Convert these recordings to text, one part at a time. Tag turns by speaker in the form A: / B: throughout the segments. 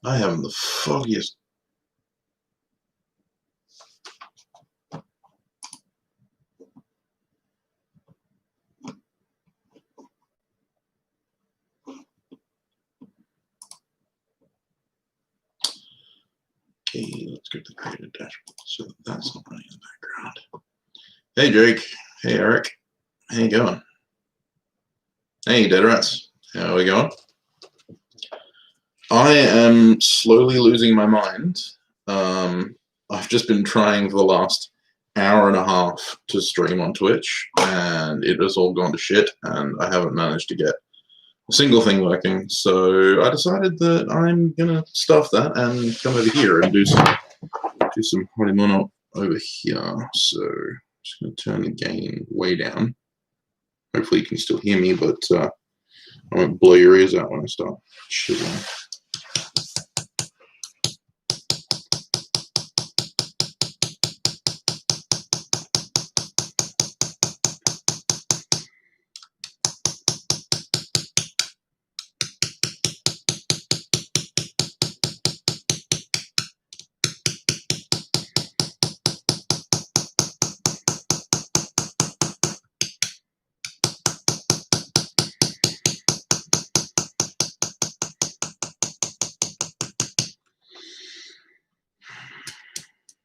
A: I haven't the foggiest. Okay, let's go to the creative dashboard so that's not running in the background. Hey Jake. Hey Eric. How you going? Hey Dead Rats. How are we going? I am slowly losing my mind. I've just been trying for the last hour and a half to stream on Twitch, and it has all gone to shit, and I haven't managed to get a single thing working. So I decided that I'm gonna stuff that and come over here and do some horimono over here. So I'm just gonna turn the gain way down. Hopefully you can still hear me, but I won't blow your ears out when I start chiseling.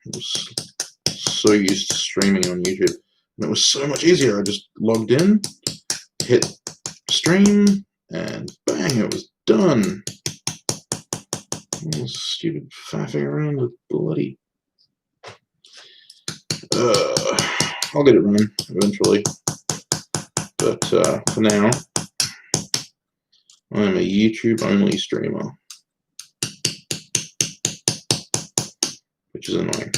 A: I was so used to streaming on YouTube, and it was so much easier. I just logged in, hit stream, and bang, it was done. All stupid faffing around with bloody. I'll get it running eventually, but for now, I'm a YouTube-only streamer, which is annoying,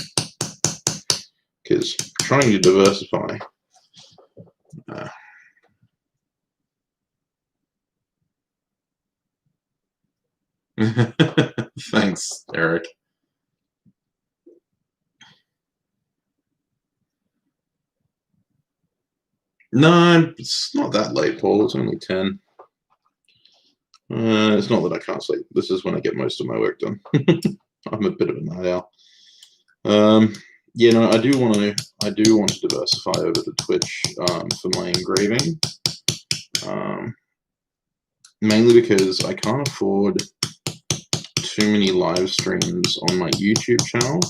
A: because trying to diversify. Thanks, Eric. No, it's not that late, Paul. It's only 10. It's not that I can't sleep. This is when I get most of my work done. I'm a bit of a night owl. Yeah, no, I do want to diversify over to Twitch for my engraving. Mainly because I can't afford too many live streams on my YouTube channel.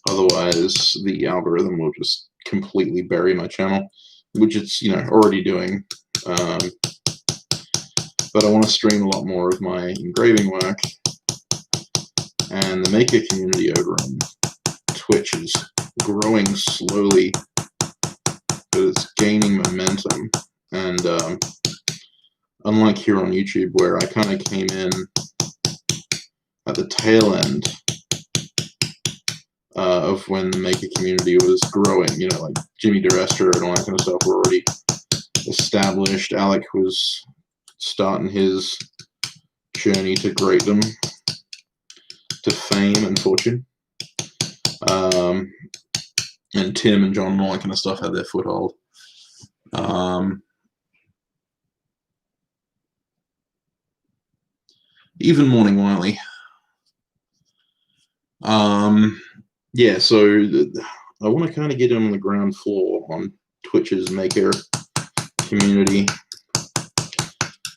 A: Otherwise, the algorithm will just completely bury my channel, which it's already doing. But I want to stream a lot more of my engraving work, and the maker community over on Twitch is growing slowly, but it's gaining momentum. And unlike here on YouTube, where I kind of came in at the tail end of when the maker community was growing, like Jimmy DeRestor and all that kind of stuff were already established. Alec was starting his journey to greatdom, to fame and fortune. And Tim and John and all that kind of stuff had their foothold. Even Morning Wiley. Yeah, so I want to kind of get in on the ground floor on Twitch's maker community.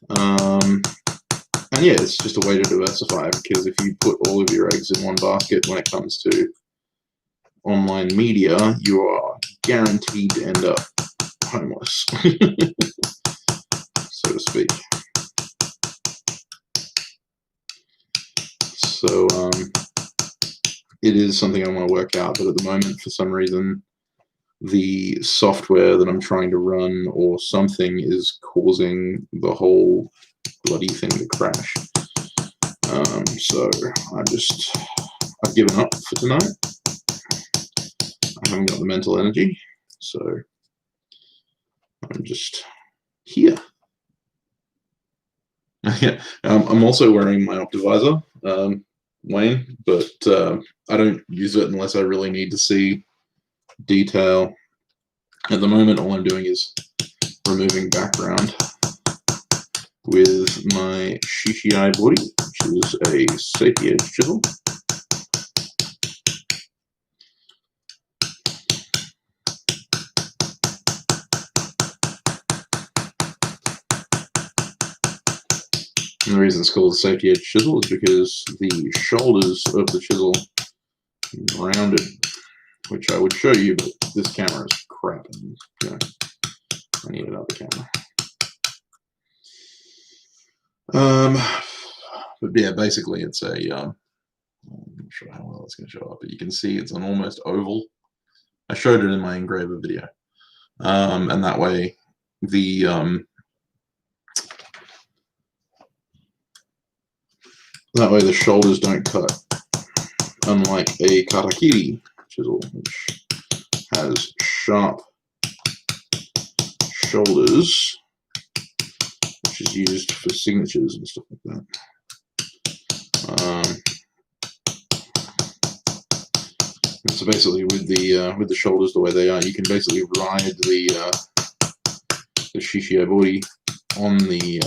A: And yeah, it's just a way to diversify, because if you put all of your eggs in one basket when it comes to online media, you are guaranteed to end up homeless, so to speak. So it is something I want to work out, but at the moment, for some reason, the software that I'm trying to run or something is causing the whole bloody thing to crash. So I've given up for tonight. I haven't got the mental energy, so I'm just here. I'm also wearing my Optivisor, Wayne, but I don't use it unless I really need to see detail. At the moment, all I'm doing is removing background with my Shishii body, which is a safety edge chisel. And the reason it's called a safety edge chisel is because the shoulders of the chisel are rounded, which I would show you, but this camera is crap, and you know, I need another camera. But yeah, basically it's a, I'm not sure how well it's going to show up, but you can see it's an almost oval. I showed it in my engraver video. And that way the, shoulders don't cut, unlike a katakiri chisel, which has sharp shoulders, which is used for signatures and stuff like that. And so basically, with the shoulders the way they are, you can basically ride the Shishii body on the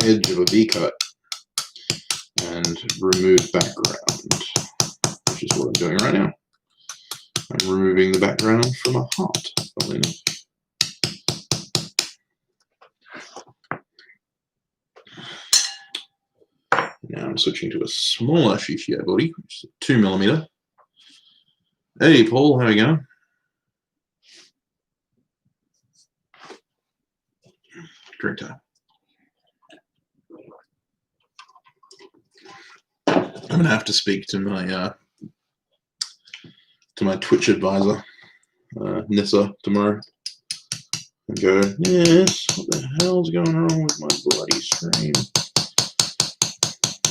A: edge of a V-cut and remove background, which is what I'm doing right now. I'm removing the background from a heart, funnily enough. Now I'm switching to a smaller Shishii body, which is 2mm. Hey Paul, how are you going? Drink time. I'm gonna have to speak to my Twitch advisor, Nissa, tomorrow, and go, yes, what the hell's going on with my bloody stream?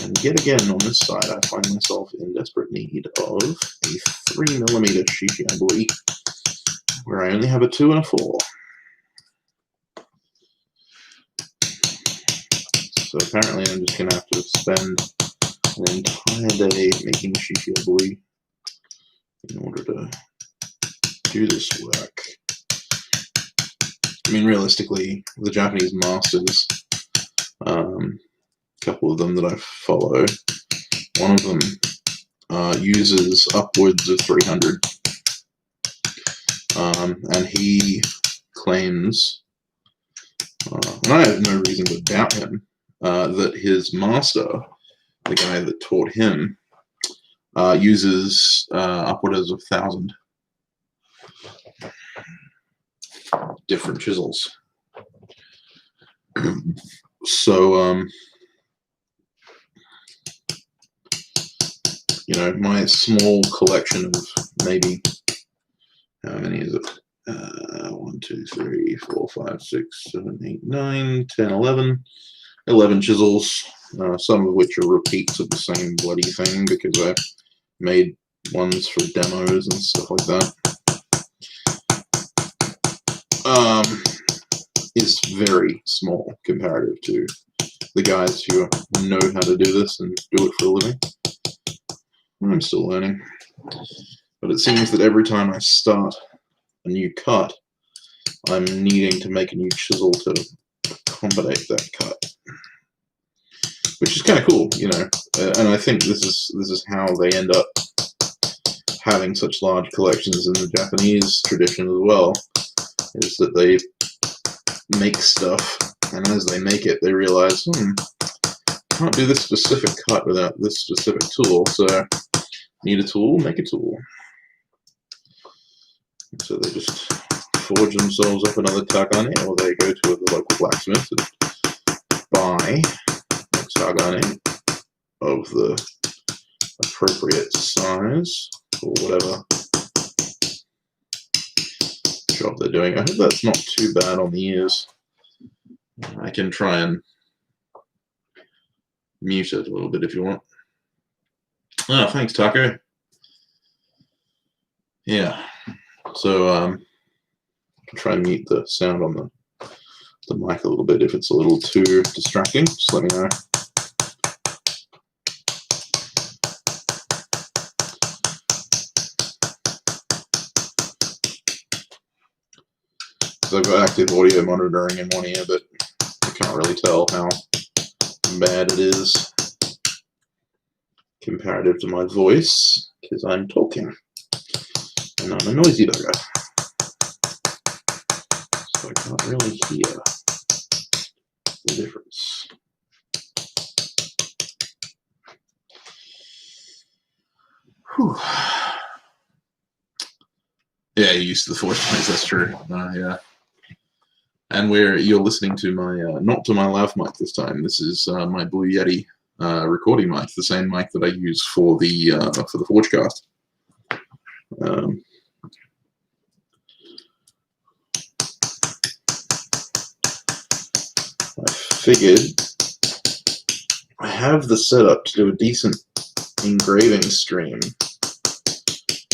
A: And yet again, on this side, I find myself in desperate need of a 3mm Shishii body, where I only have a 2 and a 4. So apparently I'm just going to have to spend an entire day making Shishii body in order to do this work. I mean, realistically, the Japanese masters, a couple of them that I follow, one of them uses upwards of 300, and he claims, and I have no reason to doubt him, that his master, the guy that taught him, uses upwards of 1,000 different chisels. So, you know, my small collection of maybe, how many is it? 1, 2, 3, 4, 5, 6, 7, 8, 9, 10, 11 chisels, some of which are repeats of the same bloody thing because I made ones for demos and stuff like that. Is very small comparative to the guys who know how to do this and do it for a living. I'm still learning, but it seems that every time I start a new cut, I'm needing to make a new chisel to accommodate that cut, which is kind of cool, you know. And I think this is how they end up having such large collections in the Japanese tradition as well, is that they make stuff, and as they make it, they realize, can't do this specific cut without this specific tool, so need a tool, make a tool. And so they just forge themselves up another tagane, or they go to the local blacksmith and buy a tagane of the appropriate size or whatever job they're doing. I hope that's not too bad on the ears. I can try and mute it a little bit if you want. Oh, thanks, Taco. Yeah, so I'll try and mute the sound on the mic a little bit. If it's a little too distracting, just let me know. So I've got active audio monitoring in one ear, but I can't can't really tell how bad it is comparative to my voice, because I'm talking and I'm a noisy bugger. So I can't really hear the difference. Whew. Yeah, you used to the Force mics, that's true. Yeah. And you're listening to my, not to my lav mic this time, this is my Blue Yeti recording mic, the same mic that I use for the Forgecast. I figured I have the setup to do a decent engraving stream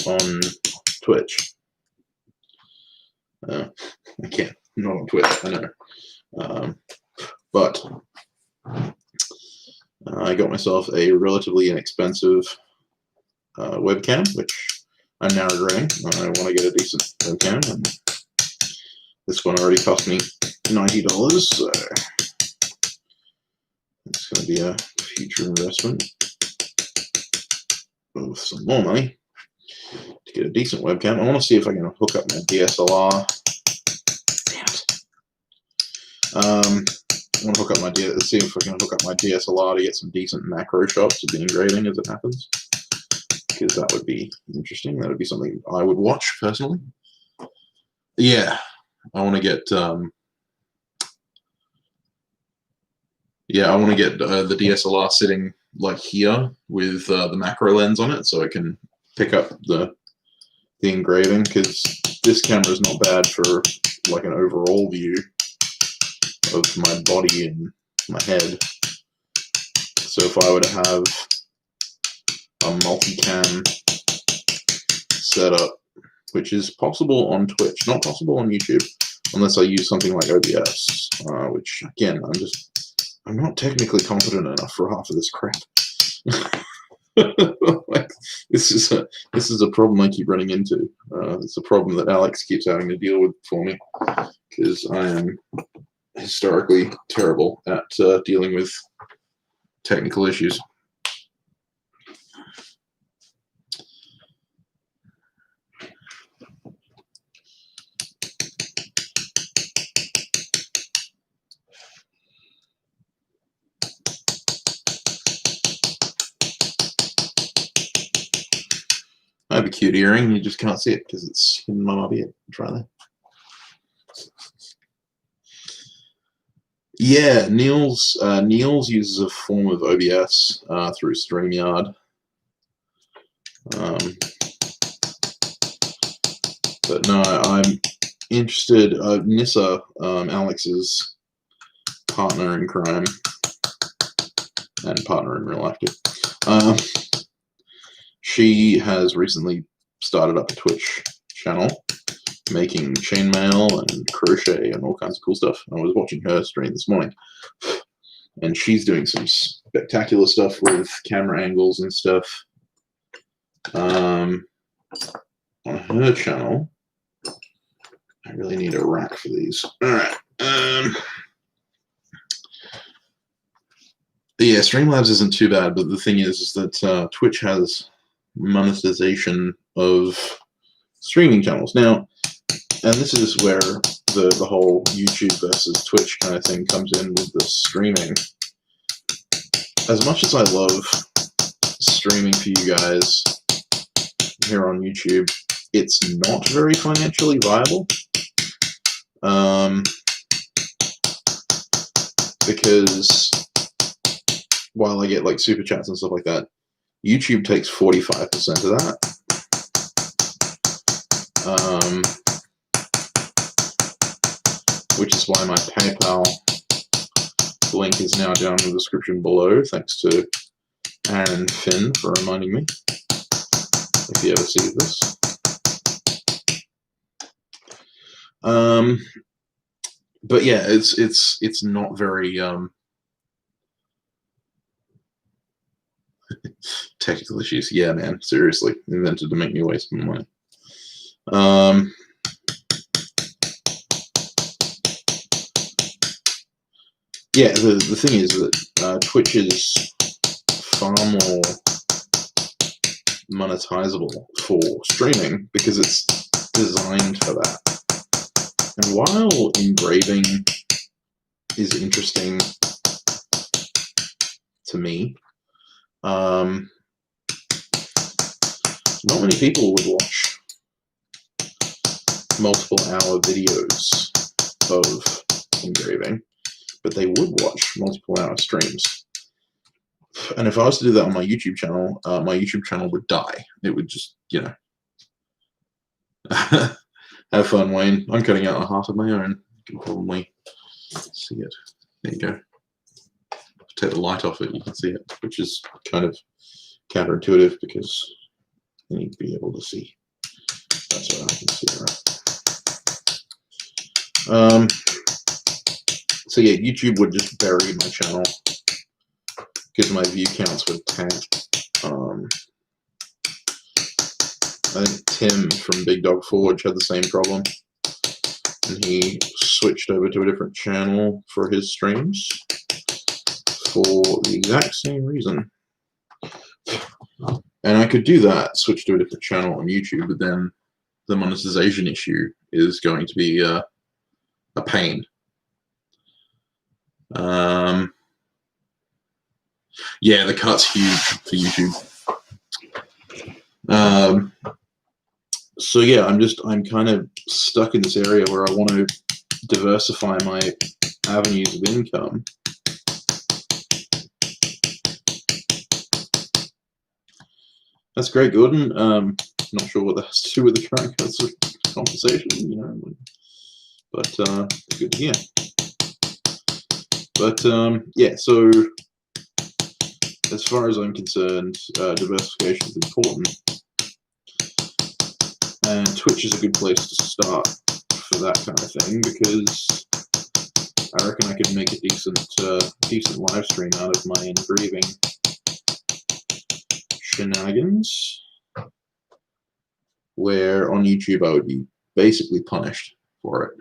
A: on Twitch. I can't, not on Twitch, I know. But I got myself a relatively inexpensive webcam, which I'm now regretting. I want to get a decent webcam, and this one already cost me $90, so it's going to be a future investment of some more money to get a decent webcam. I want to see if I can hook up my DSLR. Damn it. I want to hook up see if I can hook up my DSLR to get some decent macro shots of the engraving as it happens, because that would be interesting. That would be something I would watch personally. Yeah, I want to get the DSLR sitting like here with the macro lens on it, so I can pick up the engraving, because this camera is not bad for like an overall view of my body and my head. So if I were to have a multicam setup, which is possible on Twitch, not possible on YouTube, unless I use something like OBS, which again, I'm not technically competent enough for half of this crap. Like, this is a problem I keep running into. It's a problem that Alex keeps having to deal with for me, because I am historically terrible at dealing with technical issues. I have a cute earring, you just can't see it because it's hidden my mobby. Try that. Yeah, Niels uses a form of OBS through StreamYard. But no, I'm interested. Nissa, Alex's partner in crime and partner in real life too. She has recently started up a Twitch channel making chainmail and crochet and all kinds of cool stuff. I was watching her stream this morning, and she's doing some spectacular stuff with camera angles and stuff. On her channel, I really need a rack for these. All right. Yeah, Streamlabs isn't too bad, but the thing is that Twitch has monetization of streaming channels now, and this is where the whole YouTube versus Twitch kind of thing comes in with the streaming. As much as I love streaming for you guys here on YouTube, it's not very financially viable, because while I get like super chats and stuff like that, YouTube takes 45% of that. Which is why my PayPal link is now down in the description below, thanks to Aaron Finn for reminding me, if you ever see this. But yeah, it's not very technical issues. Yeah, man, seriously, invented to make me waste my money. yeah, the thing is that Twitch is far more monetizable for streaming because it's designed for that. And while engraving is interesting to me, not many people would watch multiple-hour videos of engraving, but they would watch multiple-hour streams. And if I was to do that on my YouTube channel would die. It would just, you know. Have fun, Wayne. I'm cutting out a heart of my own. You can probably see it. There you go. Take the light off it, you can see it, which is kind of counterintuitive because you need to be able to see. That's what I can see it, right? So yeah, YouTube would just bury my channel because my view counts would tank. I think Tim from Big Dog Forge had the same problem, and he switched over to a different channel for his streams for the exact same reason. And I could do that, switch to a different channel on YouTube, but then the monetization issue is going to be a pain. Yeah, the cut's huge for YouTube. So yeah, I'm kind of stuck in this area where I want to diversify my avenues of income. That's great, Gordon. Not sure what that has to do with the current conversation, you know, but good to hear. But yeah, so as far as I'm concerned, diversification is important. And Twitch is a good place to start for that kind of thing because I reckon I could make a decent live stream out of my engraving shenanigans, where on YouTube I would be basically punished for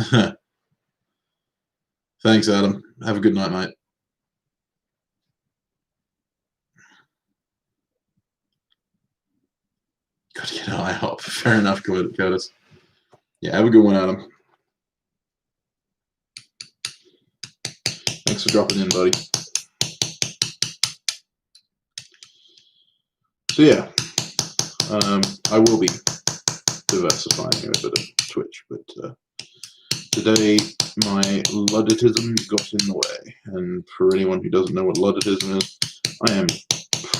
A: it. Thanks, Adam. Have a good night, mate. Got to get an IHOP. Fair enough, Curtis. Yeah, have a good one, Adam. Thanks for dropping in, buddy. So yeah, I will be diversifying over to Twitch, but today my Ludditism got in the way. And for anyone who doesn't know what Ludditism is, I am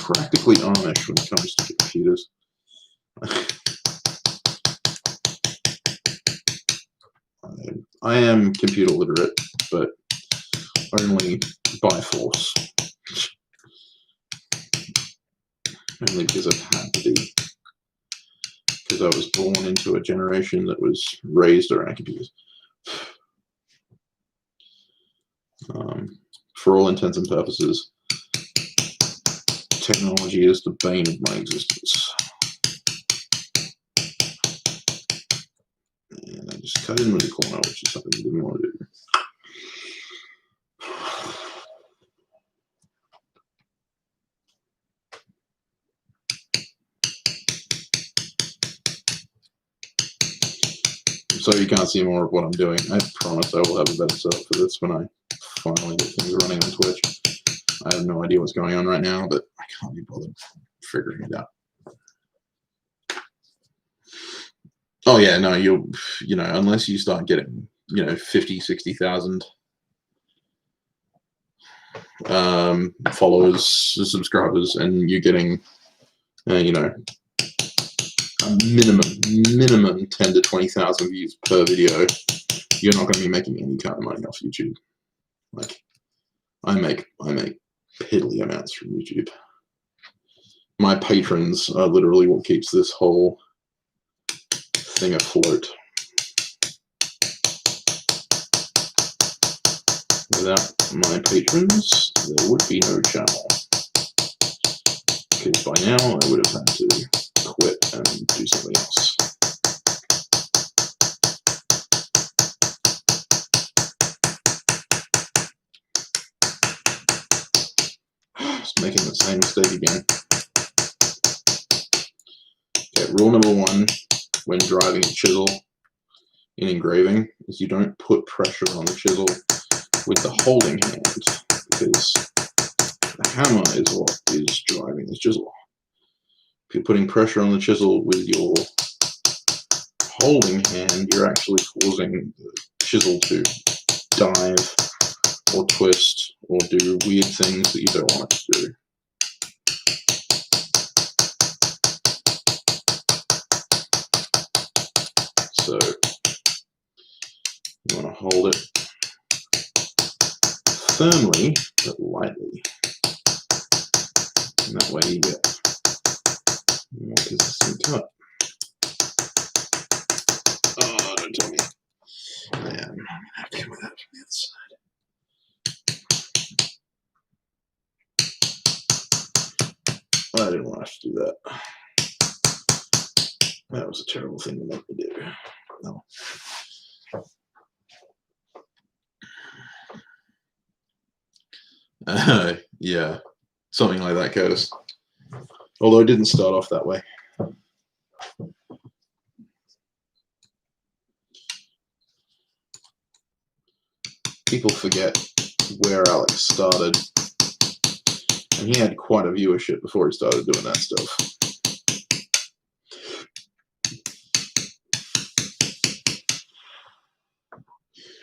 A: practically Amish when it comes to computers. I am computer literate, but only by force. Only because I've had to be. Because I was born into a generation that was raised around computers. For all intents and purposes, technology is the bane of my existence. And I just cut in with the corner, which is something I didn't want to do. So you can't see more of what I'm doing. I promise I will have a better setup for this when I finally get things running on Twitch. I have no idea what's going on right now, but I can't be bothered figuring it out. Oh yeah, no, you know, unless you start getting, you know, 50, 60,000 followers, subscribers, and you're getting, you know, a minimum 10 to 20,000 views per video, you're not going to be making any kind of money off YouTube. Like, I make piddly amounts from YouTube. My patrons are literally what keeps this whole thing afloat. Without my patrons, there would be no channel. Because by now I would have had to quit and do something else. making the same mistake again. Okay, rule number one when driving a chisel in engraving is you don't put pressure on the chisel with the holding hand, because the hammer is what is driving the chisel. If you're putting pressure on the chisel with your holding hand, you're actually causing the chisel to dive or twist or do weird things that you don't want it to do. So you want to hold it firmly but lightly, and that way you get more consistent cut. Oh, don't tell me. Yeah, I'm happy with that from the other side. I didn't want to have to do that. That was a terrible thing to make me do. No. Yeah, something like that, Curtis. Although it didn't start off that way. People forget where Alex started, and he had quite a viewership before he started doing that stuff.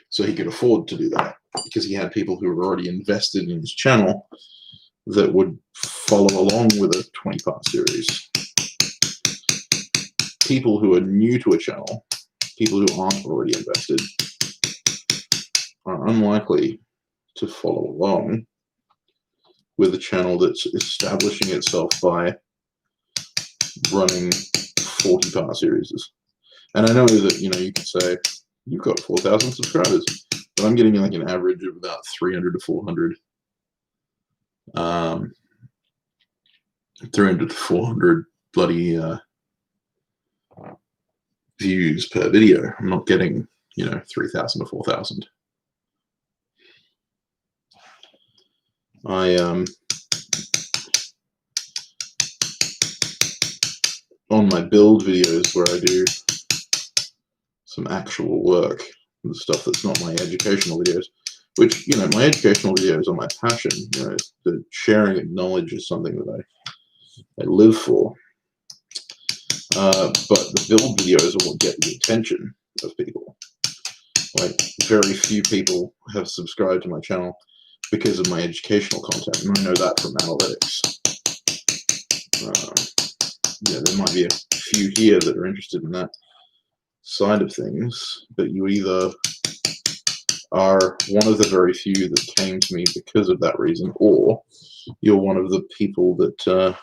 A: So he could afford to do that because he had people who were already invested in his channel that would follow along with a 20-part series. People who are new to a channel, people who aren't already invested, are unlikely to follow along with a channel that's establishing itself by running 40-part series. And I know that, you know, you could say, you've got 4,000 subscribers, but I'm getting like an average of about 300 to 400. 300 to 400 bloody views per video. I'm not getting, you know, 3,000 to 4,000. On my build videos where I do some actual work, the stuff that's not my educational videos, which, you know, my educational videos are my passion. You know, the sharing of knowledge is something that I live for. But the build videos are what get the attention of people. Like, very few people have subscribed to my channel because of my educational content, and I know that from analytics. Yeah, there might be a few here that are interested in that side of things, but you either are one of the very few that came to me because of that reason, or you're one of the people that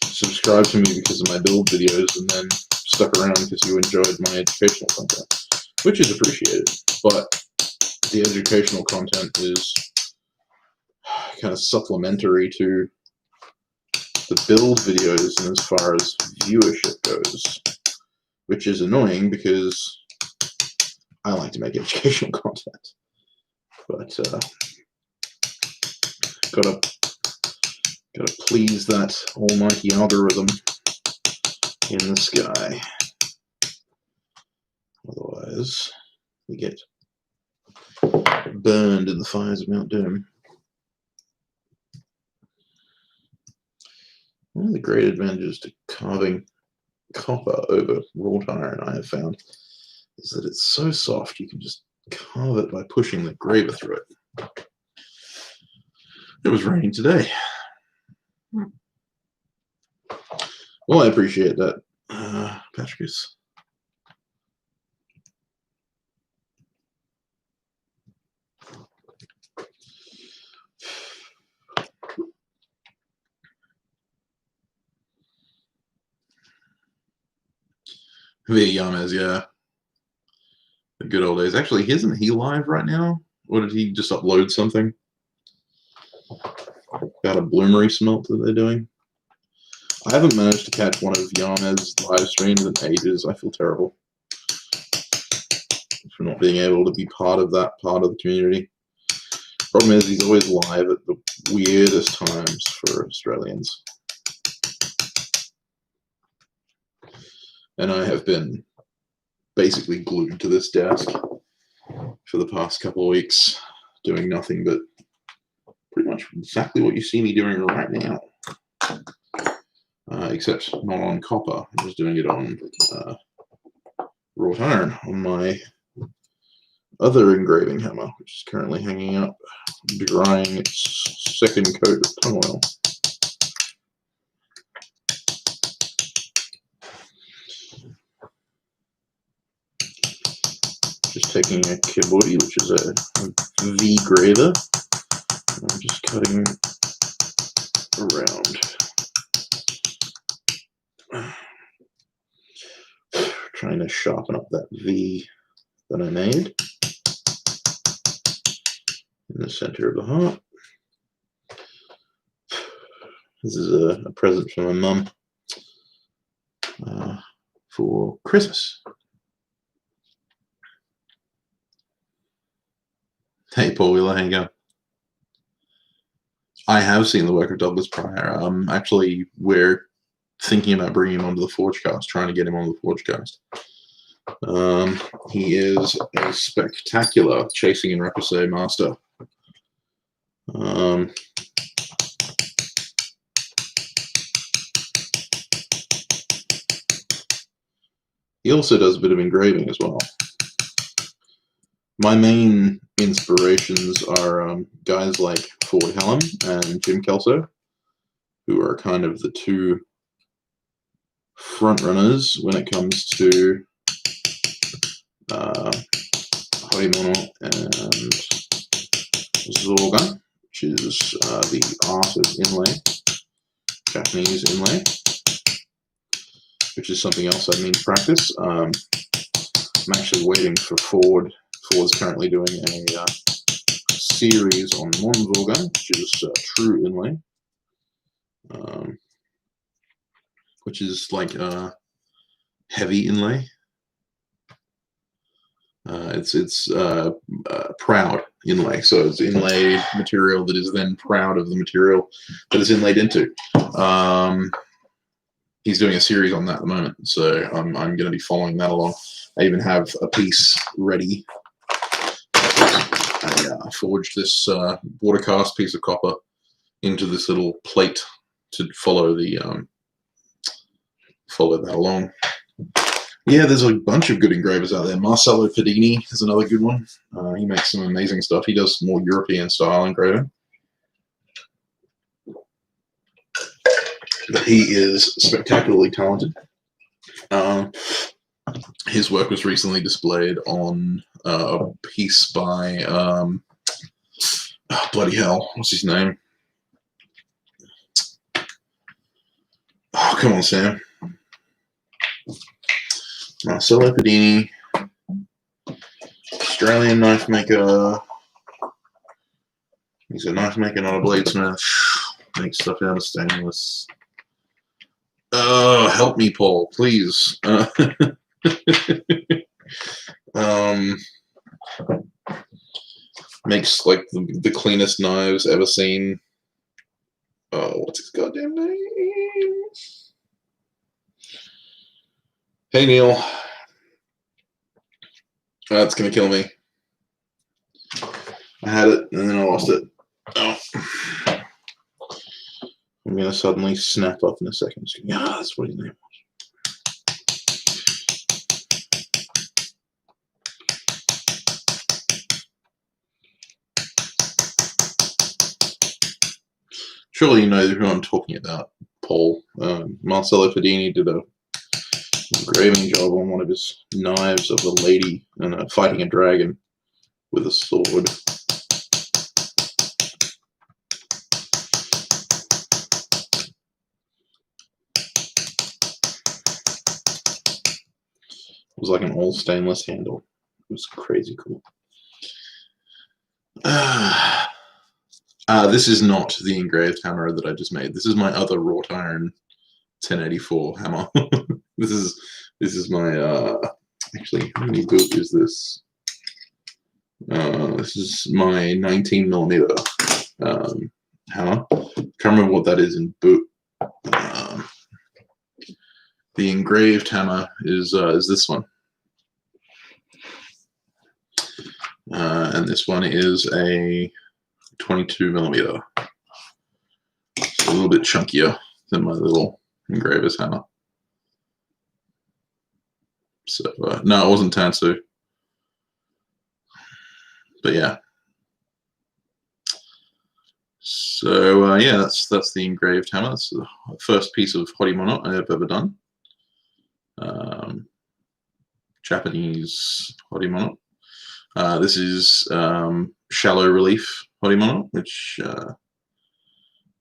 A: subscribed to me because of my build videos and then stuck around because you enjoyed my educational content, which is appreciated. But the educational content is kind of supplementary to the build videos, and as far as viewership goes, which is annoying because I like to make educational content, but gotta please that almighty algorithm in the sky. Otherwise, we get burned in the fires of Mount Doom. One of the great advantages to carving copper over wrought iron, I have found, is that it's so soft you can just carve it by pushing the graver through it. It was raining today. Well, I appreciate that, Patricus. Via Yamez, yeah. The good old days. Actually, isn't he live right now? Or did he just upload something? Got a bloomery smelt that they're doing. I haven't managed to catch one of Yamez's live streams in ages. I feel terrible for not being able to be part of that part of the community. Problem is, he's always live at the weirdest times for Australians. And I have been basically glued to this desk for the past couple of weeks, doing nothing but pretty much exactly what you see me doing right now. Except not on copper. I'm just doing it on wrought iron on my other engraving hammer, which is currently hanging up, drying its second coat of tung oil. Just taking a kiburi, which is a V graver, and I'm just cutting around. Trying to sharpen up that V that I made in the center of the heart. This is a present from my mum for Christmas. Hey, Paul Wheeler, how you going? I have seen the work of Douglas Pryor. Actually, we're thinking about bringing him onto the Forgecast, trying to get him on the Forgecast. He is a spectacular chasing and repoussé master. He also does a bit of engraving as well. My main inspirations are guys like Ford Hallam and Jim Kelso, who are kind of the two front runners when it comes to horimono and zoga, which is the art of inlay, Japanese inlay, which is something else I need to practice. I'm actually waiting for Ford. Ford's currently doing a series on Monzoga, which is true inlay, which is like heavy inlay. It's proud inlay, so it's inlaid material that is then proud of the material that is inlaid into. He's doing a series on that at the moment, so I'm going to be following that along. I even have a piece ready. I forged this watercast piece of copper into this little plate to follow the follow that along. Yeah, there's a bunch of good engravers out there. Marcello Pedini is another good one. He makes some amazing stuff. He does more European style engraving. But he is spectacularly talented. His work was recently displayed on a piece by, oh, bloody hell, what's his name? Oh, come on, Sam. Marcello Pedini, Australian knife maker. He's a knife maker, not a bladesmith. Makes stuff out of stainless. Help me, Paul, please. Makes like the cleanest knives ever seen. Oh, what's his goddamn name? Hey, Neil. That's gonna kill me. I had it and then I lost it. Oh. I'm gonna suddenly snap up in a second. Yeah, that's what his name was. Surely you know who I'm talking about, Paul. Marcello Pedini did a engraving job on one of his knives of a lady and fighting a dragon with a sword. It was like an all stainless handle. It was crazy cool. This is not the engraved hammer that I just made. This is my other wrought iron 1084 hammer. This is my actually, how many boot is this? This is my 19mm hammer. Can't remember what that is in boot. The engraved hammer is this one, and this one is a 22mm. It's a little bit chunkier than my little engraver's hammer. So no, it wasn't Tansu, but yeah. So yeah, that's the engraved hammer. That's the first piece of horimono I have ever done. Japanese horimono. This is shallow relief horimono, which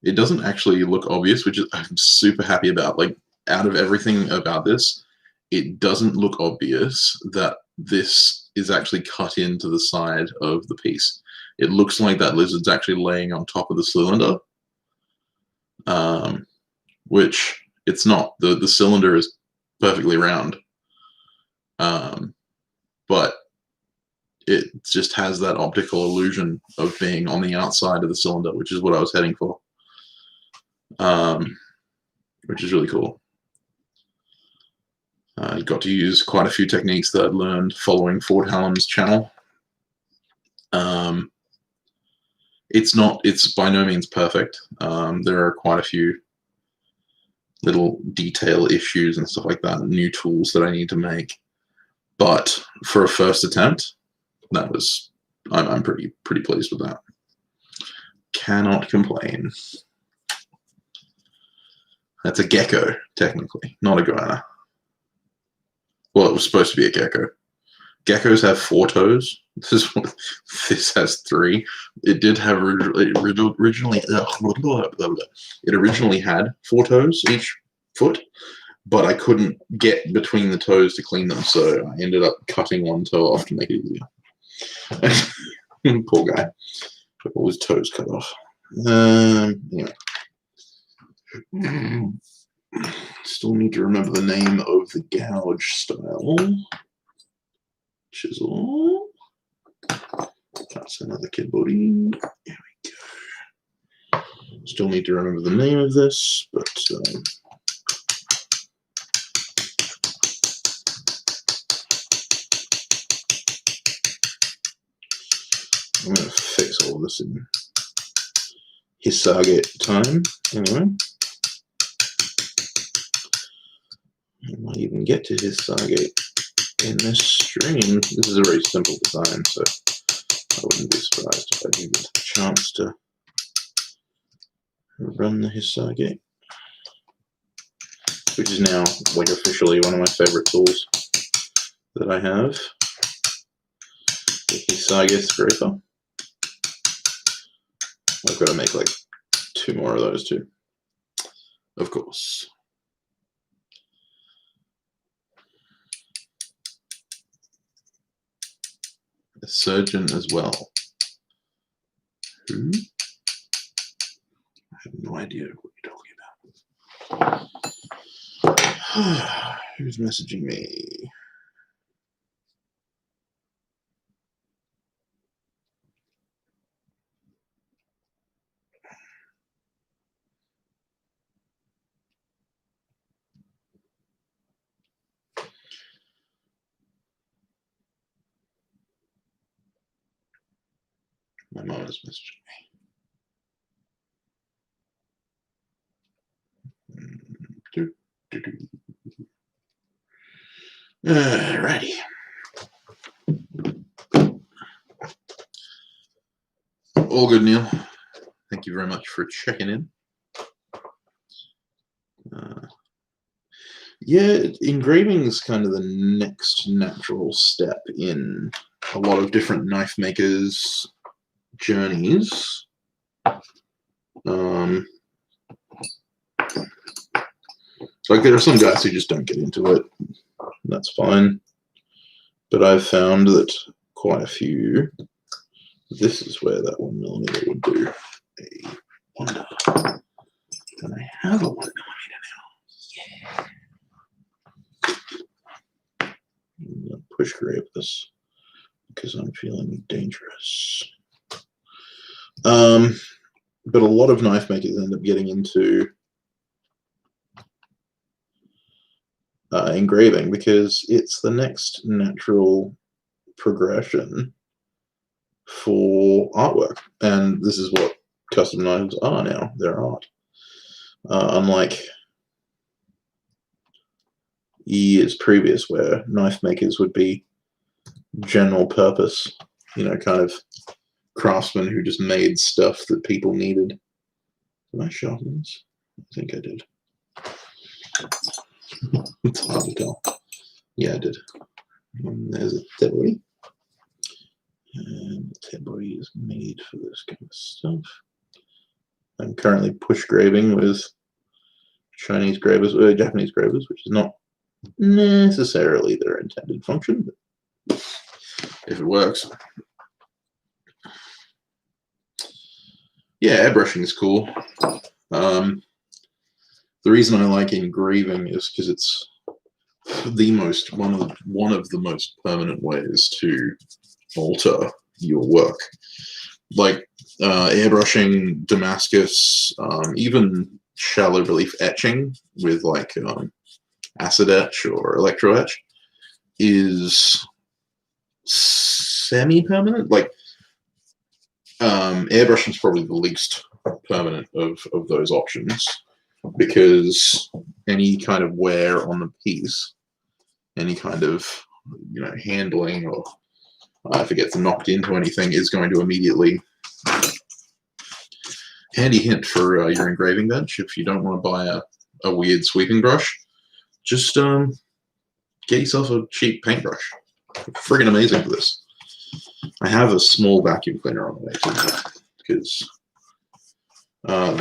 A: it doesn't actually look obvious, which I'm super happy about. Like, out of everything about this, it doesn't look obvious that this is actually cut into the side of the piece. It looks like that lizard's actually laying on top of the cylinder, which it's not. The cylinder is perfectly round, but it just has that optical illusion of being on the outside of the cylinder, which is what I was heading for, which is really cool. I got to use quite a few techniques that I'd learned following Ford Hallam's channel. It's by no means perfect. There are quite a few little detail issues and stuff like that, new tools that I need to make. But for a first attempt, I'm pretty pleased with that. Cannot complain. That's a gecko, technically, not a goanna. Well, it was supposed to be a gecko. Geckos have 4 toes. This has 3. It did have originally. It originally had 4 toes each foot, but I couldn't get between the toes to clean them, so I ended up cutting one toe off to make it easier. Poor guy, got all his toes cut off. Anyway. Still need to remember the name of the gouge style. Chisel. That's another kid body. There we go. Still need to remember the name of this, but I'm going to fix all of this in Hisage time. Anyway. I might even get to Hisage in this stream. This is a very simple design, so I wouldn't be surprised if I didn't get a chance to run the Hisage, which is now like officially one of my favorite tools that I have. The Hisage scraper. I've got to make like 2 more of those too, of course. A surgeon as well. Who? I have no idea what you're talking about. Who's messaging me? My mom is messaging me. Alrighty. All good, Neil. Thank you very much for checking in. Yeah, engraving is kind of the next natural step in a lot of different knife makers' journeys. Like, there are some guys who just don't get into it. That's fine. But I've found that quite a few, this is where that 1mm would do a wonder. And I have a 1mm now. Yeah. I'm going to push grab this because I'm feeling dangerous. But a lot of knife makers end up getting into engraving because it's the next natural progression for artwork, and this is what custom knives are now. They're art. Unlike years previous where knife makers would be general purpose, kind of craftsmen who just made stuff that people needed. Did I sharpen this? I think I did. It's hard to tell. Yeah, I did. And there's a tebori. And the tebori is made for this kind of stuff. I'm currently push graving with Japanese gravers, which is not necessarily their intended function, but if it works. Yeah, airbrushing is cool. The reason I like engraving is because it's one of the most permanent ways to alter your work. Like airbrushing, Damascus, even shallow relief etching with like acid etch or electro etch is semi-permanent. Like airbrushing is probably the least permanent of those options, because any kind of wear on the piece, any kind of handling, or if it gets knocked into anything, is going to immediately. Handy hint for your engraving bench: if you don't want to buy a weird sweeping brush, just get yourself a cheap paintbrush. Friggin' amazing for this. I have a small vacuum cleaner on the way too, because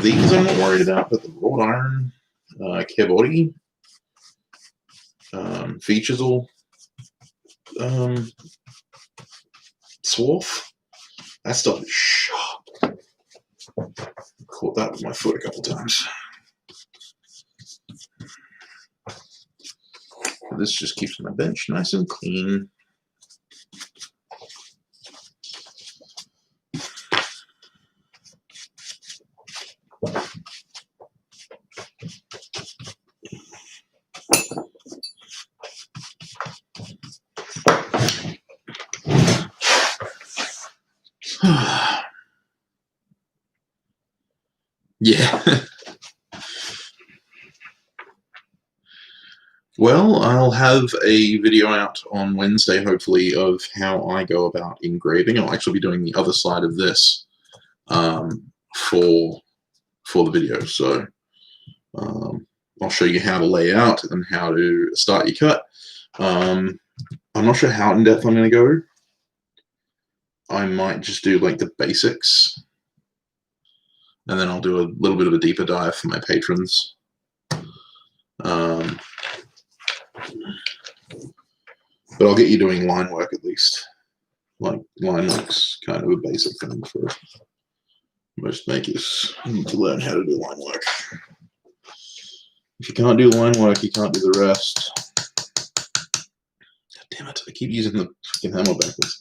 A: these I'm not worried about, but the wrought iron kebori features all swarf. That stuff is sharp. Caught that with my foot a couple times. This just keeps my bench nice and clean. Yeah. Well, I'll have a video out on Wednesday, hopefully, of how I go about engraving. I'll actually be doing the other side of this for the video. So I'll show you how to lay out and how to start your cut. I'm not sure how in depth I'm going to go. I might just do like the basics, and then I'll do a little bit of a deeper dive for my patrons. But I'll get you doing line work at least. Like, line work's kind of a basic thing for most makers. You need to learn how to do line work. If you can't do line work, you can't do the rest. God damn it, I keep using the fucking hammer backwards.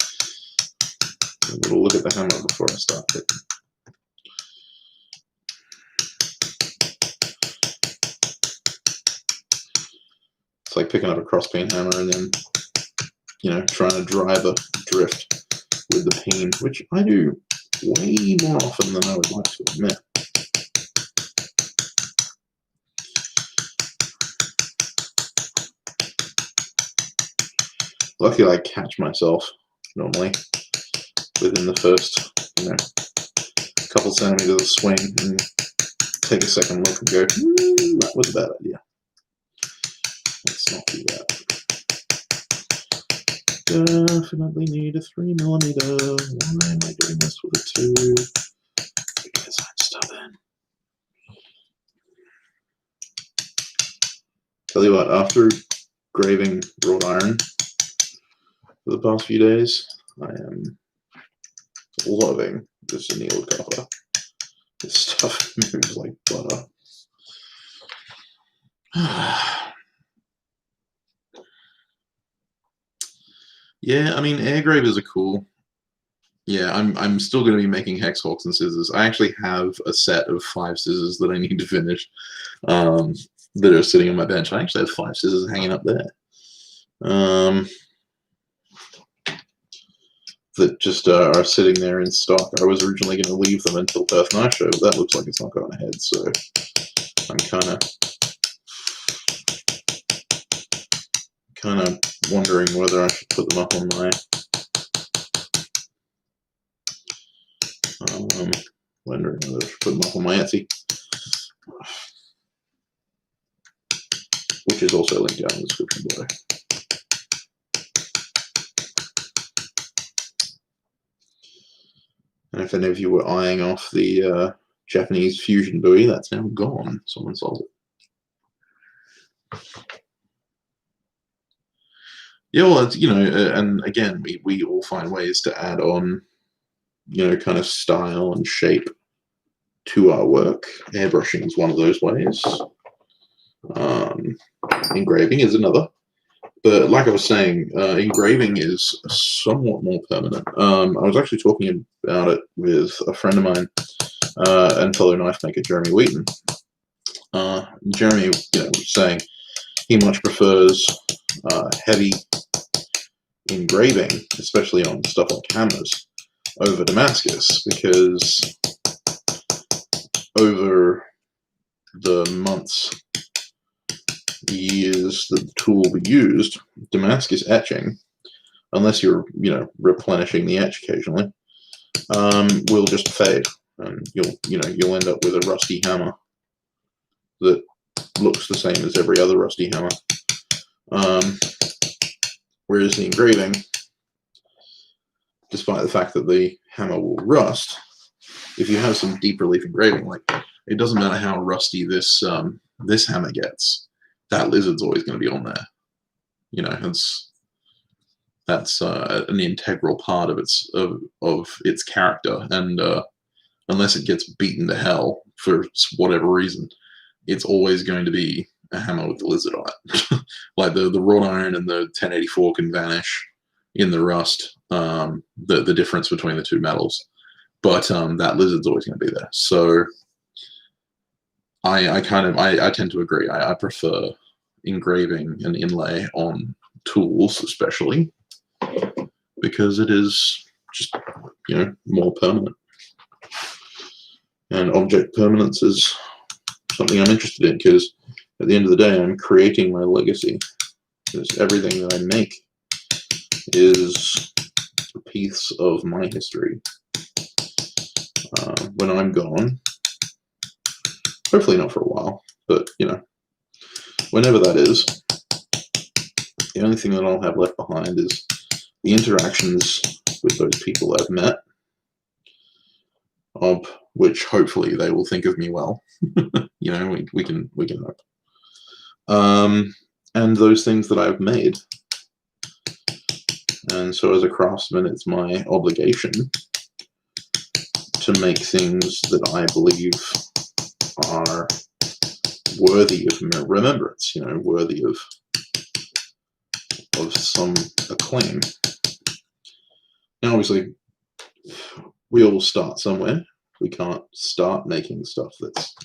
A: I'm gonna look at the hammer before I start it. It's like picking up a crossbeam hammer and then, trying to drive a drift with the peen, which I do way more often than I would like to admit. Luckily, I catch myself normally within the first, couple centimeters of swing, and take a second look and go, that was a bad idea. Let's not do that. Definitely need a 3mm. Why am I doing this with a 2? Because I'm stubborn. Tell you what, after graving wrought iron for the past few days, I am loving this annealed copper. This stuff moves like butter. Yeah, I mean, air gravers are cool. Yeah, I'm still going to be making hex hooks and scissors. I actually have a set of 5 scissors that I need to finish, um, that are sitting on my bench. I actually have 5 scissors hanging up there, that just are sitting there in stock. I was originally going to leave them until Perth Knife Show, but that looks like it's not going ahead. So I'm kind of wondering whether I should put them up on my Etsy, which is also linked down in the description below. And if any of you were eyeing off the Japanese fusion buoy, that's now gone. Someone sold it. Yeah, well, it's, and again, we all find ways to add on, kind of style and shape to our work. Airbrushing is one of those ways. Engraving is another. But like I was saying, engraving is somewhat more permanent. I was actually talking about it with a friend of mine, and fellow knife maker Jeremy Wheaton. Jeremy, was saying he much prefers heavy engraving, especially on stuff like hammers, over Damascus, because over the months, years that the tool will be used, Damascus etching, unless you're replenishing the etch occasionally, will just fade, and you'll end up with a rusty hammer that looks the same as every other rusty hammer. Whereas the engraving, despite the fact that the hammer will rust, if you have some deep relief engraving, like, it doesn't matter how rusty this hammer gets, that lizard's always going to be on there. That's an integral part of its character, and unless it gets beaten to hell for whatever reason, it's always going to be a hammer with the lizard on it. Like the wrought iron and the 1084 can vanish in the rust, the difference between the two metals, but that lizard's always going to be there. So I tend to agree. I prefer engraving and inlay on tools, especially because it is just more permanent, and object permanence is something I'm interested in, because at the end of the day, I'm creating my legacy. Because everything that I make is a piece of my history. When I'm gone, hopefully not for a while, but whenever that is, the only thing that I'll have left behind is the interactions with those people I've met, of which hopefully they will think of me well. We can hope. And those things that I've made. And so as a craftsman, it's my obligation to make things that I believe are worthy of remembrance, worthy of some acclaim. Now, obviously, we all start somewhere. We can't start making stuff that's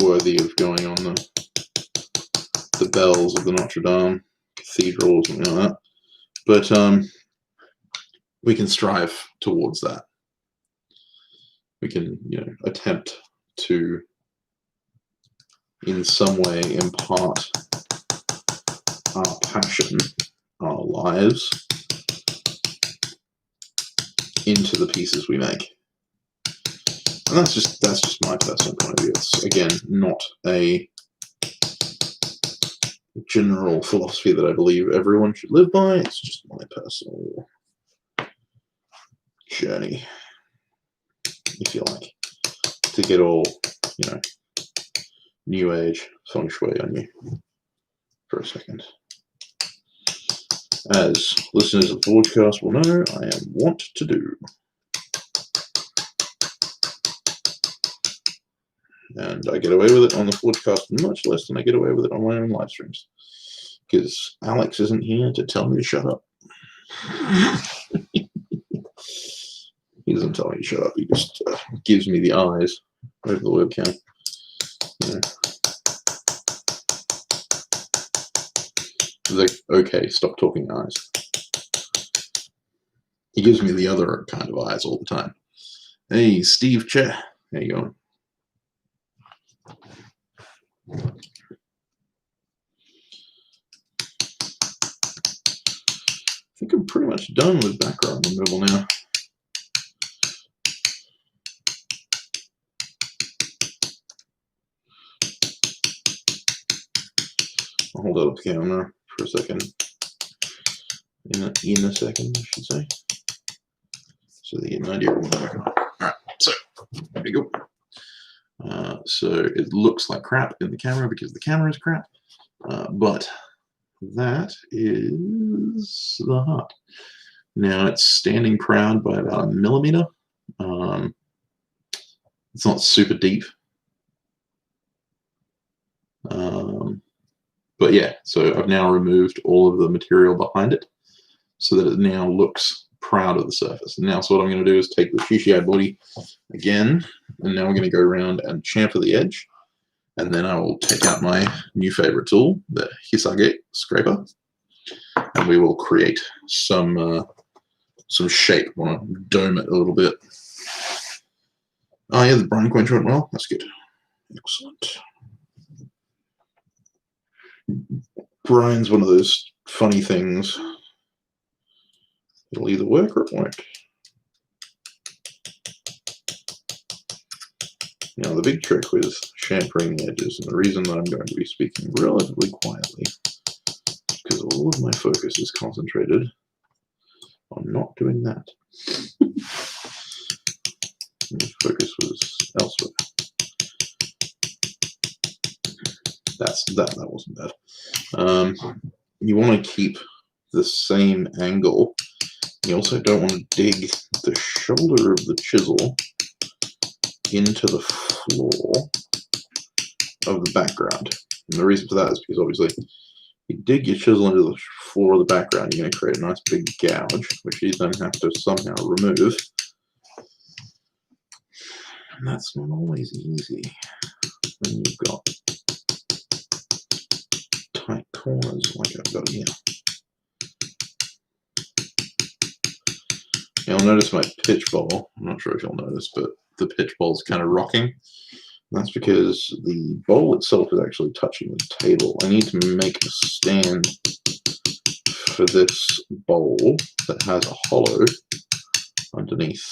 A: worthy of going on the bells of the Notre Dame Cathedral or something like that. But we can strive towards that. We can, attempt to, in some way, impart our passion, our lives, into the pieces we make. And that's just my personal point of view. It's, again, not a general philosophy that I believe everyone should live by. It's just my personal journey, if you like, to get all, new age feng shui on you for a second. As listeners of the podcast will know, I am wont to do. And I get away with it on the podcast much less than I get away with it on my own live streams. because Alex isn't here to tell me to shut up. He doesn't tell me to shut up, he just gives me the eyes over the webcam. Yeah. He's like, okay, stop talking eyes. He gives me the other kind of eyes all the time. Hey, Steve Che, how you going? I think I'm pretty much done with background removal now. I'll hold out the camera for a second. In a second, I should say. So they get an idea of what I'm working on. Alright, so there we go. So it looks like crap in the camera because the camera is crap. But that is the heart. Now it's standing proud by about 1 millimeter. It's not super deep. But yeah, so I've now removed all of the material behind it so that it now looks proud of the surface. And now so what I'm going to do is take the Shishii body again, and now we're going to go around and chamfer the edge. And then I will take out my new favorite tool, the Hisage scraper, and we will create some shape. I want to dome it a little bit. Oh yeah, the brine quench went well. That's good. Excellent. Brine's one of those funny things. It'll either work or it won't. Now the big trick with chamfering the edges, and the reason that I'm going to be speaking relatively quietly, because all of my focus is concentrated on not doing that. My focus was elsewhere. That wasn't bad. You want to keep the same angle. You also don't want to dig the shoulder of the chisel into the floor of the background. And the reason for that is because obviously if you dig your chisel into the floor of the background, you're going to create a nice big gouge, which you then have to somehow remove. And that's not always easy when you've got tight corners like I've got here. You'll notice my pitch bowl. I'm not sure if you'll notice, but the pitch bowl is kind of rocking. That's because the bowl itself is actually touching the table. I need to make a stand for this bowl that has a hollow underneath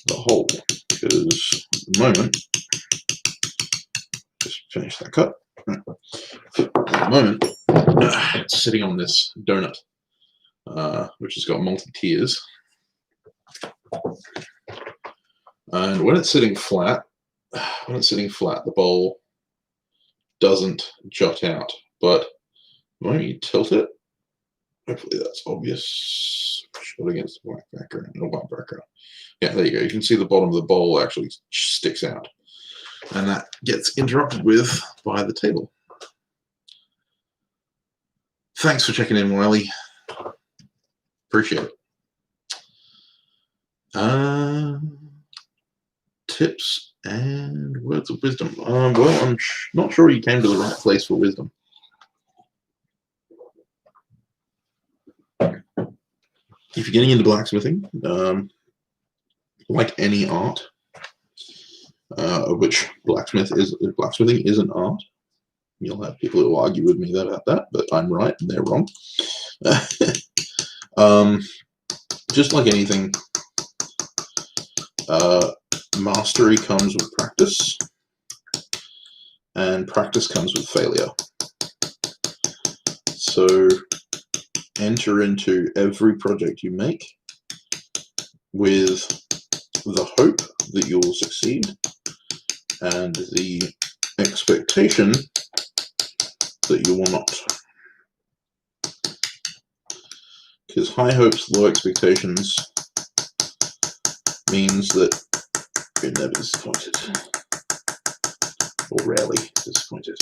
A: the hole, because at the moment, just finish that cut. At the moment, it's sitting on this donut, which has got multi-tiers. And when it's sitting flat, the bowl doesn't jut out. But when you tilt it, hopefully that's obvious. Shut against the black background, no white background. Yeah, there you go. You can see the bottom of the bowl actually sticks out, and that gets interrupted with by the table. Thanks for checking in, Wiley. Appreciate it. Tips and words of wisdom. Well, I'm not sure you came to the right place for wisdom. If you're getting into blacksmithing, like any art, which blacksmithing is an art. You'll have people who argue with me about that, but I'm right and they're wrong. Just like anything, mastery comes with practice, and practice comes with failure. So enter into every project you make with the hope that you will succeed and the expectation that you will not. Because high hopes, low expectations means that you're never disappointed, or rarely disappointed.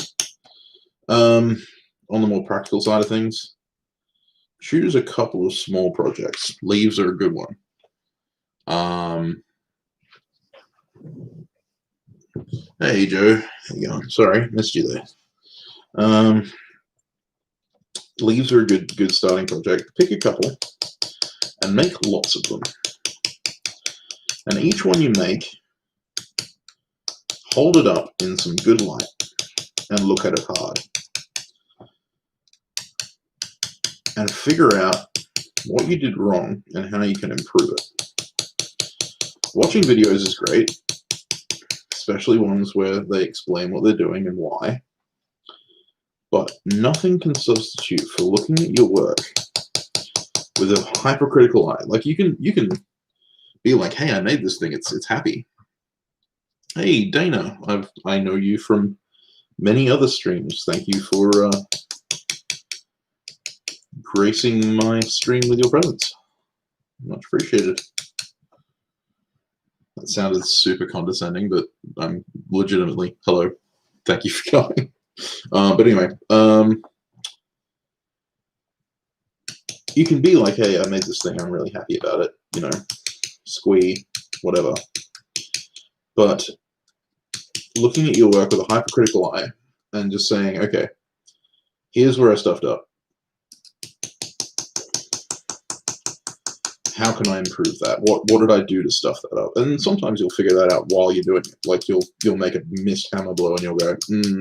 A: On the more practical side of things, choose a couple of small projects. Leaves are a good one. Hey Joe, how you going? Sorry, missed you there. Leaves are a good starting project. Pick a couple and make lots of them. And each one you make, hold it up in some good light and look at it hard. And figure out what you did wrong and how you can improve it. Watching videos is great, especially ones where they explain what they're doing and why. But nothing can substitute for looking at your work with a hypercritical eye. Like you can be like, hey, I made this thing, it's happy. Hey Dana, I know you from many other streams. Thank you for gracing my stream with your presence. Much appreciated. That sounded super condescending, but I'm legitimately, hello, thank you for coming. But anyway, you can be like, hey, I made this thing, I'm really happy about it, you know, squee, whatever. But looking at your work with a hypercritical eye and just saying, okay, here's where I stuffed up. How can I improve that? What did I do to stuff that up? And sometimes you'll figure that out while you're doing it. Like you'll make a missed hammer blow and you'll go,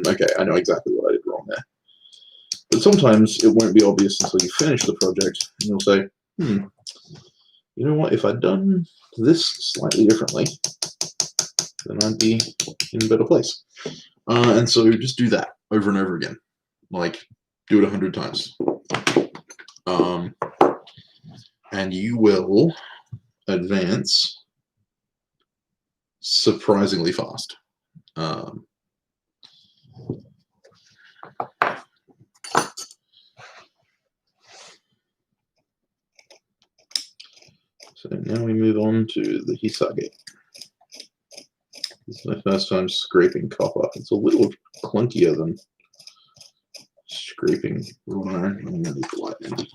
A: okay, I know exactly what I did wrong there. But sometimes it won't be obvious until you finish the project and you'll say, you know what, if I'd done this slightly differently, then I'd be in a better place. And so just do that over and over again. Like, do it 100 times. And you will advance surprisingly fast. So now we move on to the Hisage. This is my first time scraping copper. It's a little clunkier than scraping iron. I'm gonna need the light in.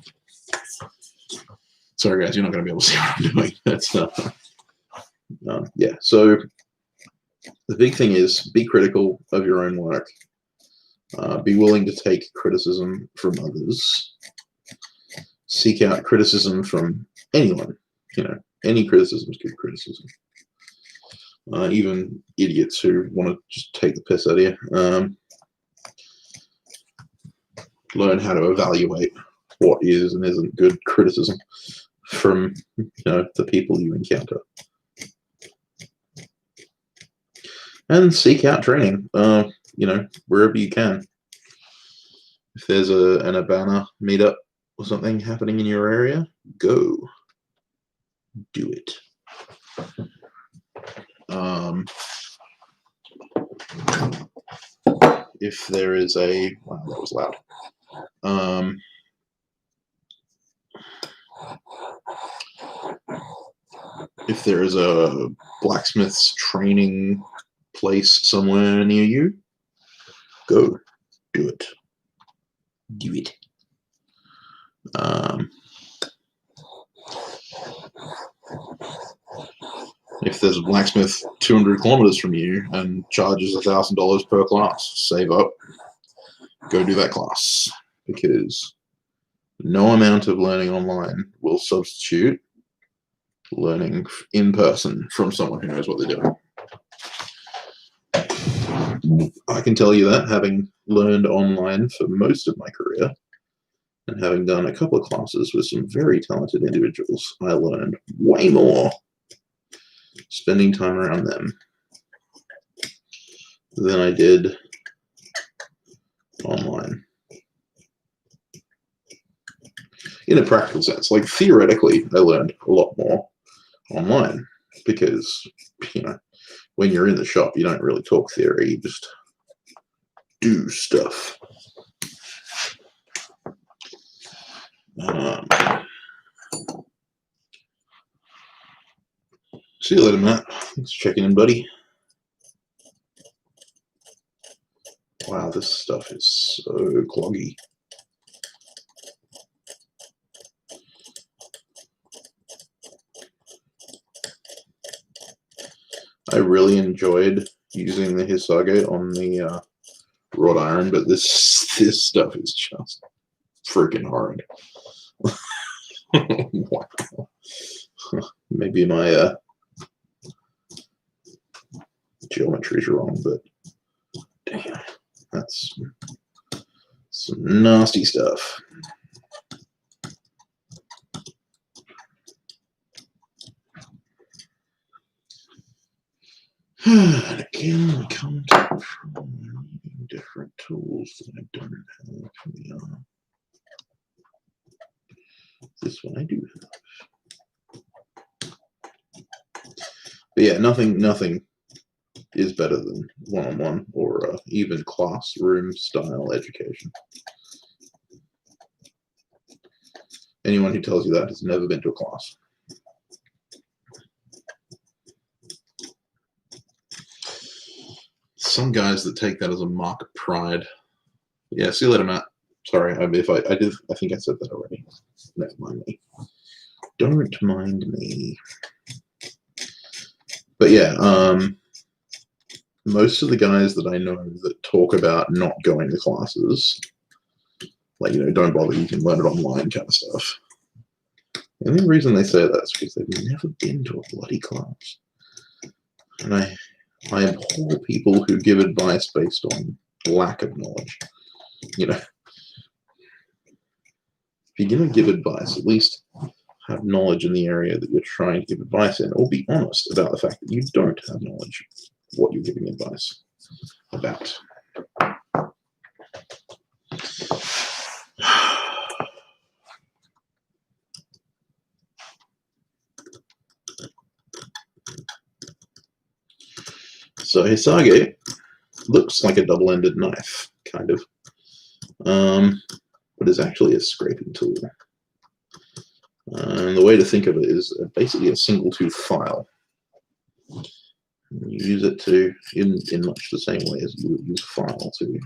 A: Sorry guys, you're not going to be able to see what I'm doing. That's yeah. So the big thing is be critical of your own work. Be willing to take criticism from others. Seek out criticism from anyone. You know, any criticism is good criticism. Even idiots who want to just take the piss out of you. Learn how to evaluate what is and isn't good criticism from the people you encounter. And seek out training, wherever you can. If there's an Abana meetup or something happening in your area, go do it. If there is a, wow, that was loud. If there is a blacksmith's training place somewhere near you, go do it. Do it. If there's a blacksmith 200 kilometers from you and charges $1,000 per class, save up, go do that class, because no amount of learning online will substitute learning in person from someone who knows what they're doing. I can tell you that, having learned online for most of my career and having done a couple of classes with some very talented individuals, I learned way more spending time around them than I did online. In a practical sense, like theoretically, I learned a lot more online because, when you're in the shop, you don't really talk theory, you just do stuff. See you later, Matt. Thanks for checking in, buddy. Wow, Wow, this stuff is so cloggy. I really enjoyed using the Hisage on the wrought iron, but this stuff is just freaking hard. Wow. Maybe my geometry is wrong, but damn, that's some nasty stuff. And again, we come to different tools that I don't have. This one I do have. But yeah, nothing is better than one-on-one or even classroom style education. Anyone who tells you that has never been to a class. Some guys that take that as a mark of pride. Yeah, see you later, Matt. Sorry, if I did, I think I said that already. Never mind me. Don't mind me. But yeah, most of the guys that I know that talk about not going to classes, like, don't bother, you can learn it online kind of stuff. The only reason they say that is because they've never been to a bloody class. And I abhor people who give advice based on lack of knowledge. If you're going to give advice, at least have knowledge in the area that you're trying to give advice in, or be honest about the fact that you don't have knowledge of what you're giving advice about. So Hisage looks like a double-ended knife, kind of, but is actually a scraping tool. And the way to think of it is basically a single tooth file. You use it to, in much the same way as you would use a file, to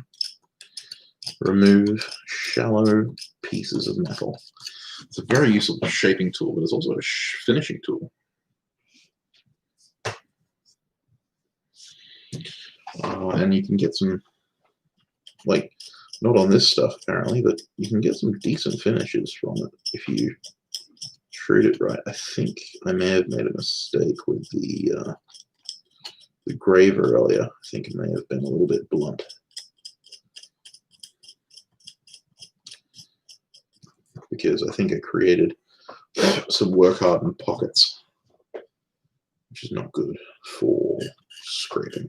A: remove shallow pieces of metal. It's a very useful shaping tool, but it's also a finishing tool. And you can get some, like, not on this stuff apparently, but you can get some decent finishes from it if you treat it right. I think I may have made a mistake with the graver earlier. I think it may have been a little bit blunt. Because I think I created some work hardened pockets, which is not good for scraping.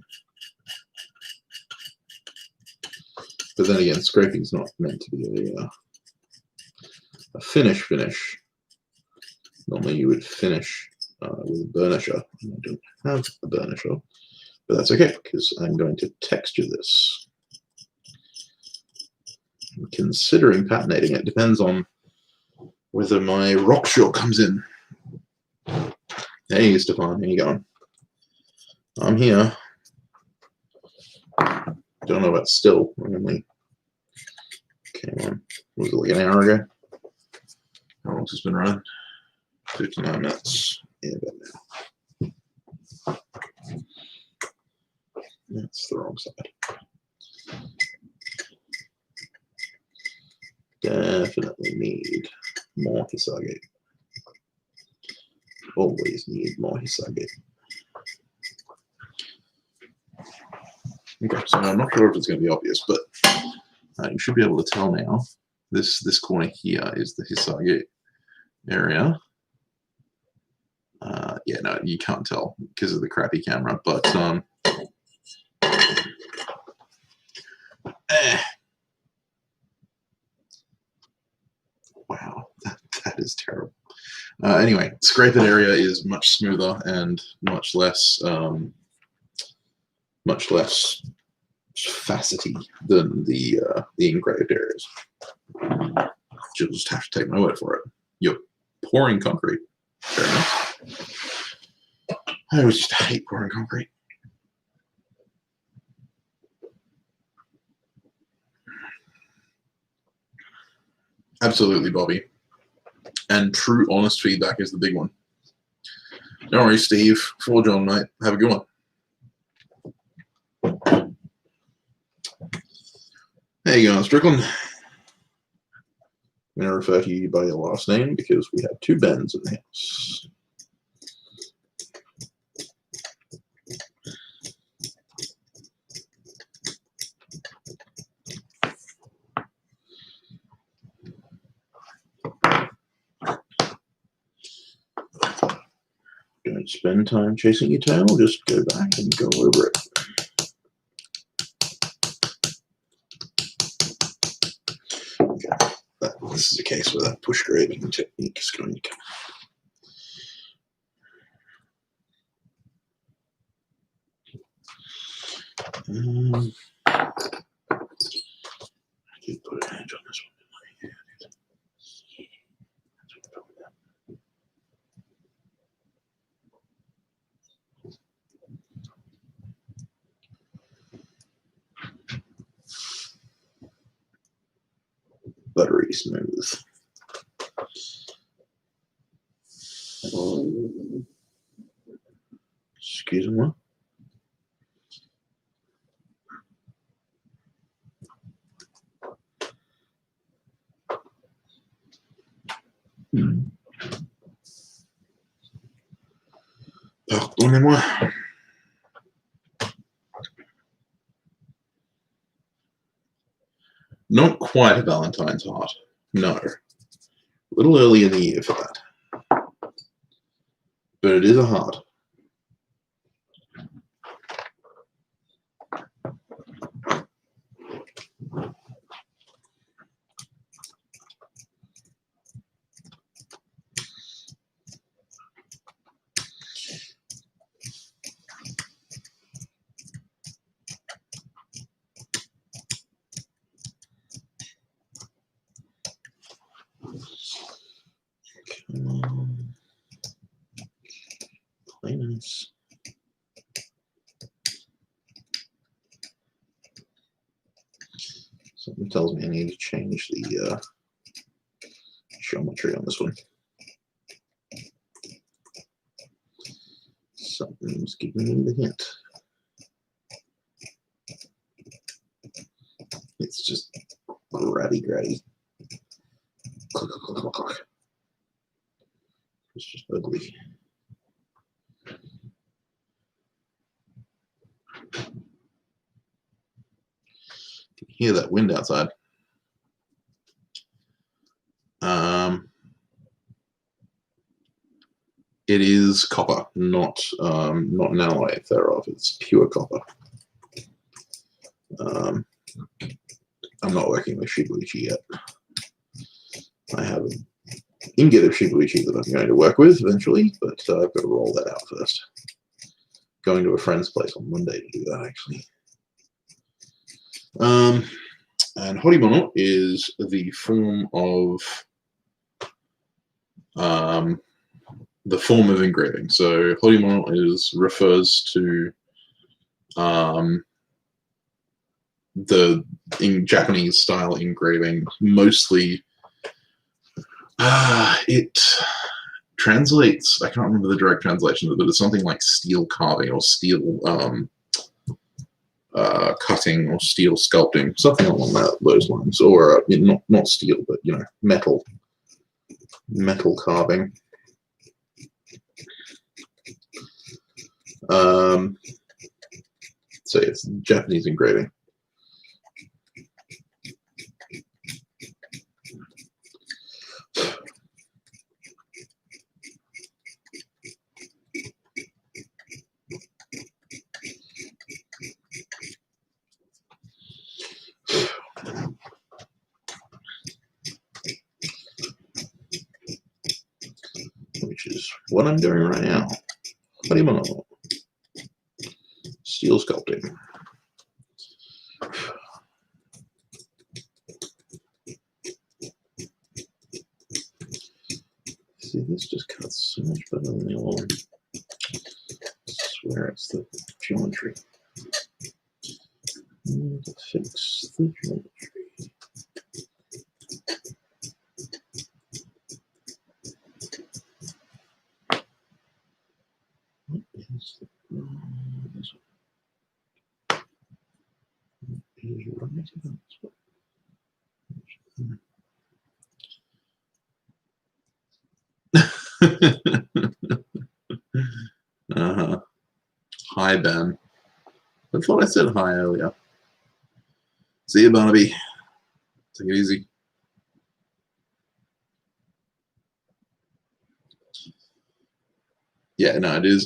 A: But then again, scraping is not meant to be a finish. Normally you would finish with a burnisher. I don't have a burnisher, but that's okay because I'm going to texture this. I'm considering patinating it. Depends on whether my rock shot comes in. Hey, Stefan, how you going? I'm here. Don't know about still. I only came on. Was it like an hour ago? How long's this been running? 59 minutes. Yeah, about now. That's the wrong side. Definitely need more Hisage. Always need more Hisage. Okay, so I'm not sure if it's going to be obvious, but you should be able to tell now. This corner here is the Hisage area. Yeah, no, you can't tell because of the crappy camera, but wow, that is terrible. Anyway, scraping area is much smoother and much less facety than the engraved areas. You'll just have to take my word for it. You're pouring concrete. Fair enough. I always just hate pouring concrete. Absolutely, Bobby. And true, honest feedback is the big one. Don't worry, Steve. Forge on, mate. Have a good one. There you go, Strickland. I'm going to refer to you by your last name because we have two Bens in the house. Don't spend time chasing your tail, just go back and go over it. Okay, this is a case where that push grading technique is going to come. I did put an edge on this one, didn't I? Yeah, I did. Buttery smooth. Excuse me. Pardonnez-moi. Not quite a Valentine's heart. No. A little early in the year for that. But it is a heart. Plainness. Something tells me I need to change the geometry on this one. Something's giving me the hint. It's just gratty. It's just ugly. Can you hear that wind outside? It is copper, not an alloy thereof. It's pure copper. I'm not working with Shibuichi yet. I have an ingot of Shibuichi that I'm going to work with eventually, but I've got to roll that out first. Going to a friend's place on Monday to do that, actually. And horimono is the form of engraving. So horimono refers to the Japanese style engraving. Mostly, it translates. I can't remember the direct translation, but it's something like steel carving or steel cutting or steel sculpting, something along those lines, or not steel, but metal carving. So it's Japanese engraving. Which is what I'm doing right now. Horimono. Steel sculpting. See, this just cuts so much better than the other one. I swear it's the geometry. I need to fix the geometry. Uh-huh. Hi, Ben. I thought I said hi earlier. See you, Barnaby. Take it easy. Yeah, no, it is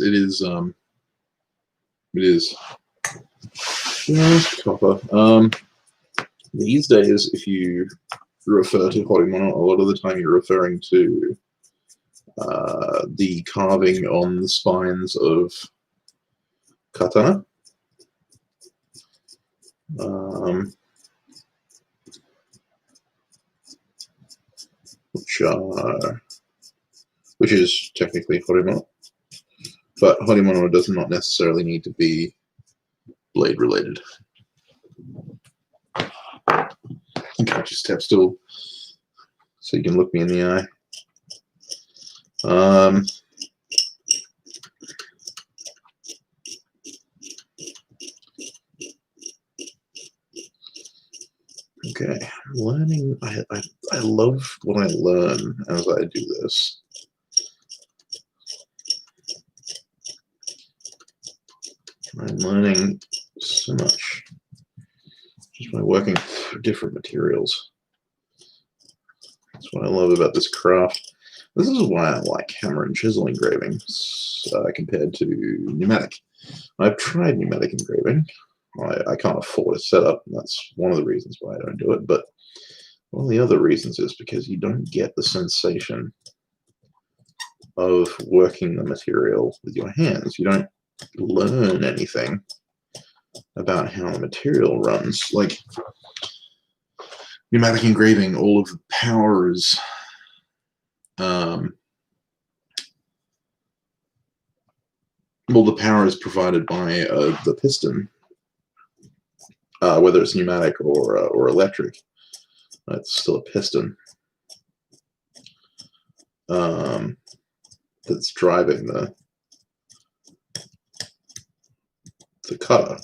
A: just copper. These days, if you refer to horimono, a lot of the time you're referring to the carving on the spines of katana. Which is technically horimono, but horimono does not necessarily need to be blade related. Okay, just step still so you can look me in the eye. Okay, learning. I love what I learn as I do this. I'm learning so much just by working with different materials. That's what I love about this craft. This is why I like hammer and chisel engraving compared to pneumatic. I've tried pneumatic engraving. I can't afford a setup. That's one of the reasons why I don't do it. But one of the other reasons is because you don't get the sensation of working the material with your hands. You don't learn anything about how the material runs. Like pneumatic engraving, all of the power is well, the power is provided by the piston, whether it's pneumatic or electric. It's still a piston that's driving the cutter,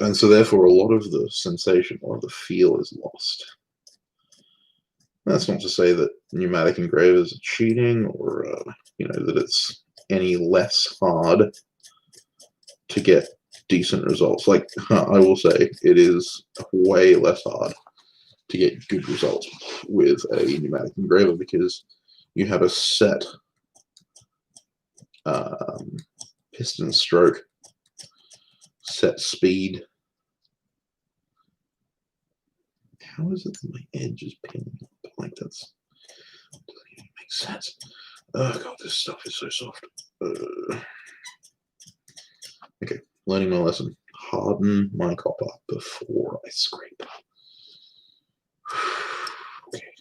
A: and so therefore a lot of the sensation or the feel is lost. That's not to say that pneumatic engravers are cheating or that it's any less hard to get decent results. Like I will say, it is way less hard to get good results with a pneumatic engraver because you have a set piston stroke, set speed. How is it that my edge is pinning up like that's doesn't even make sense? Oh god, this stuff is so soft. Okay, learning my lesson. Harden my copper before I scrape. Okay.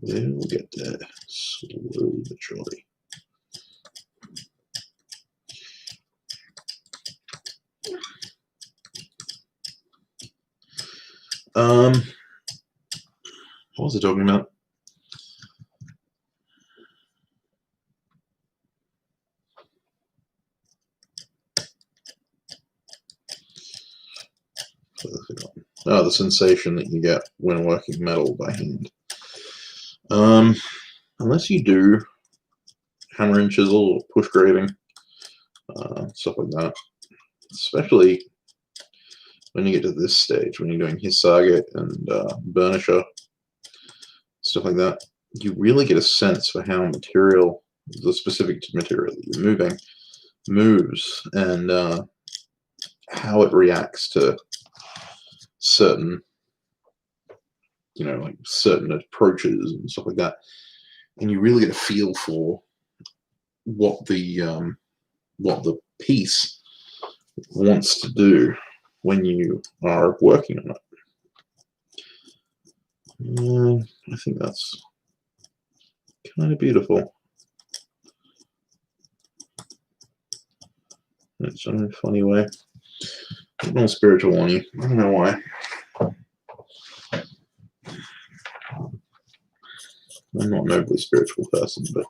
A: We'll get there slowly but surely. What was I talking about? Oh, the sensation that you get when working metal by hand. Unless you do hammer and chisel or push graving, stuff like that, especially when you get to this stage, when you're doing hisage and burnisher, stuff like that, you really get a sense for how material, the specific material that you're moving, moves and how it reacts to certain, like certain approaches and stuff like that. And you really get a feel for what the piece wants to do when you are working on it. I think that's kind of beautiful. It's in a funny way. I'm not spiritual on you. I don't know why. I'm not an overly spiritual person, but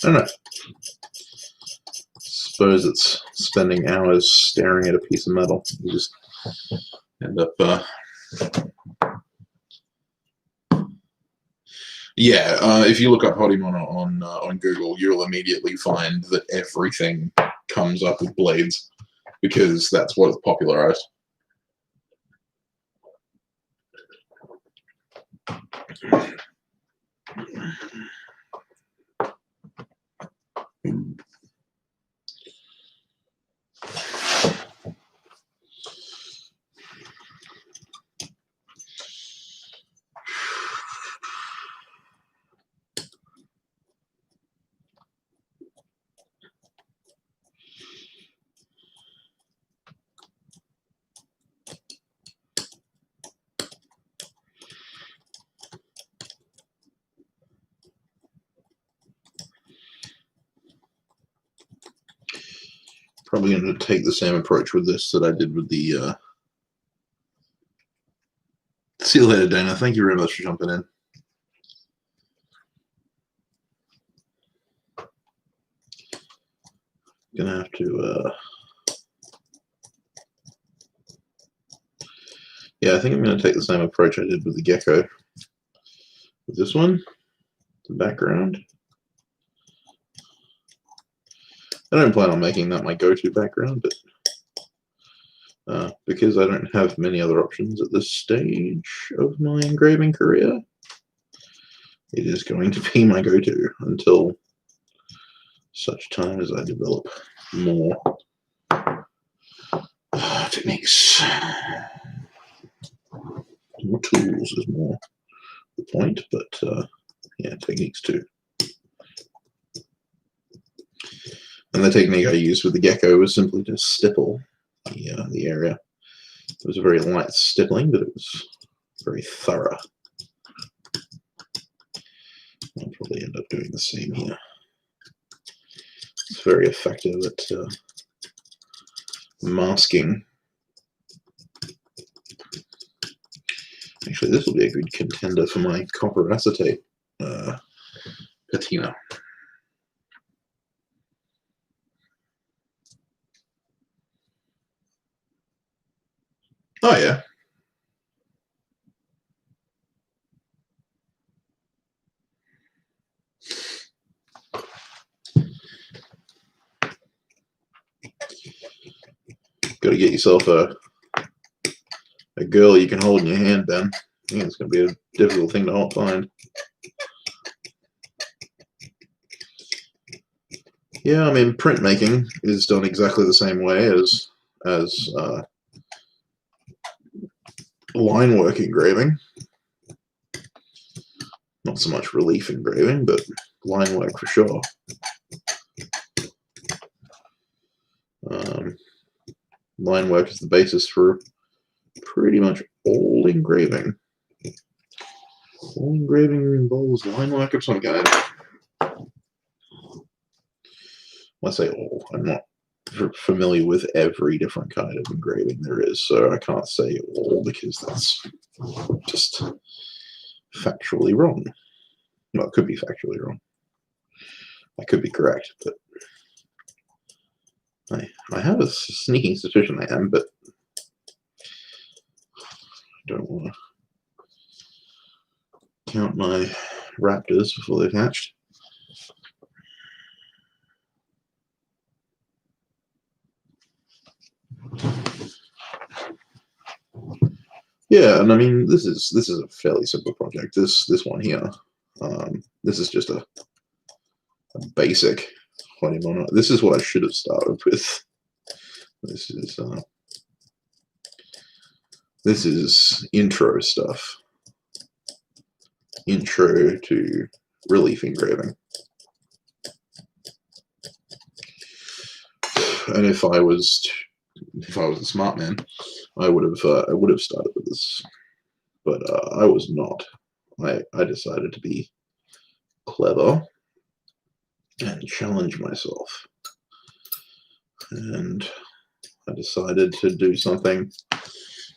A: I don't know. Suppose it's spending hours staring at a piece of metal. You just end up. Yeah, if you look up horimono on Google, you'll immediately find that everything comes up with blades because that's what it's popularized. Probably going to take the same approach with this that I did with the. See you later, Dana. Thank you very much for jumping in. Gonna have to. Yeah, I think I'm going to take the same approach I did with the gecko. With this one, the background. I don't plan on making that my go-to background, but because I don't have many other options at this stage of my engraving career, it is going to be my go-to until such time as I develop more techniques. More tools is more the point, but yeah, techniques too. And the technique I used with the gecko was simply to stipple the area. It was a very light stippling, but it was very thorough. I'll probably end up doing the same here. It's very effective at masking. Actually, this will be a good contender for my copper acetate patina. Oh yeah. Got to get yourself a girl you can hold in your hand, Ben. I think it's going to be a difficult thing to find. Yeah, I mean, printmaking is done exactly the same way as line work engraving. Not so much relief engraving, but line work for sure. Line work is the basis for pretty much all engraving. All engraving involves line work of some kind. When I say all, I'm not familiar with every different kind of engraving there is, so I can't say all because that's just factually wrong. Well, it could be factually wrong. I could be correct, but I have a sneaking suspicion I am, but I don't want to count my raptors before they've hatched. Yeah, and I mean this is a fairly simple project. This one here, this is just a basic horimono. This is what I should have started with. This is intro stuff. Intro to relief engraving. And if I was a smart man, I would have started with this, but I was not. I decided to be clever and challenge myself, and I decided to do something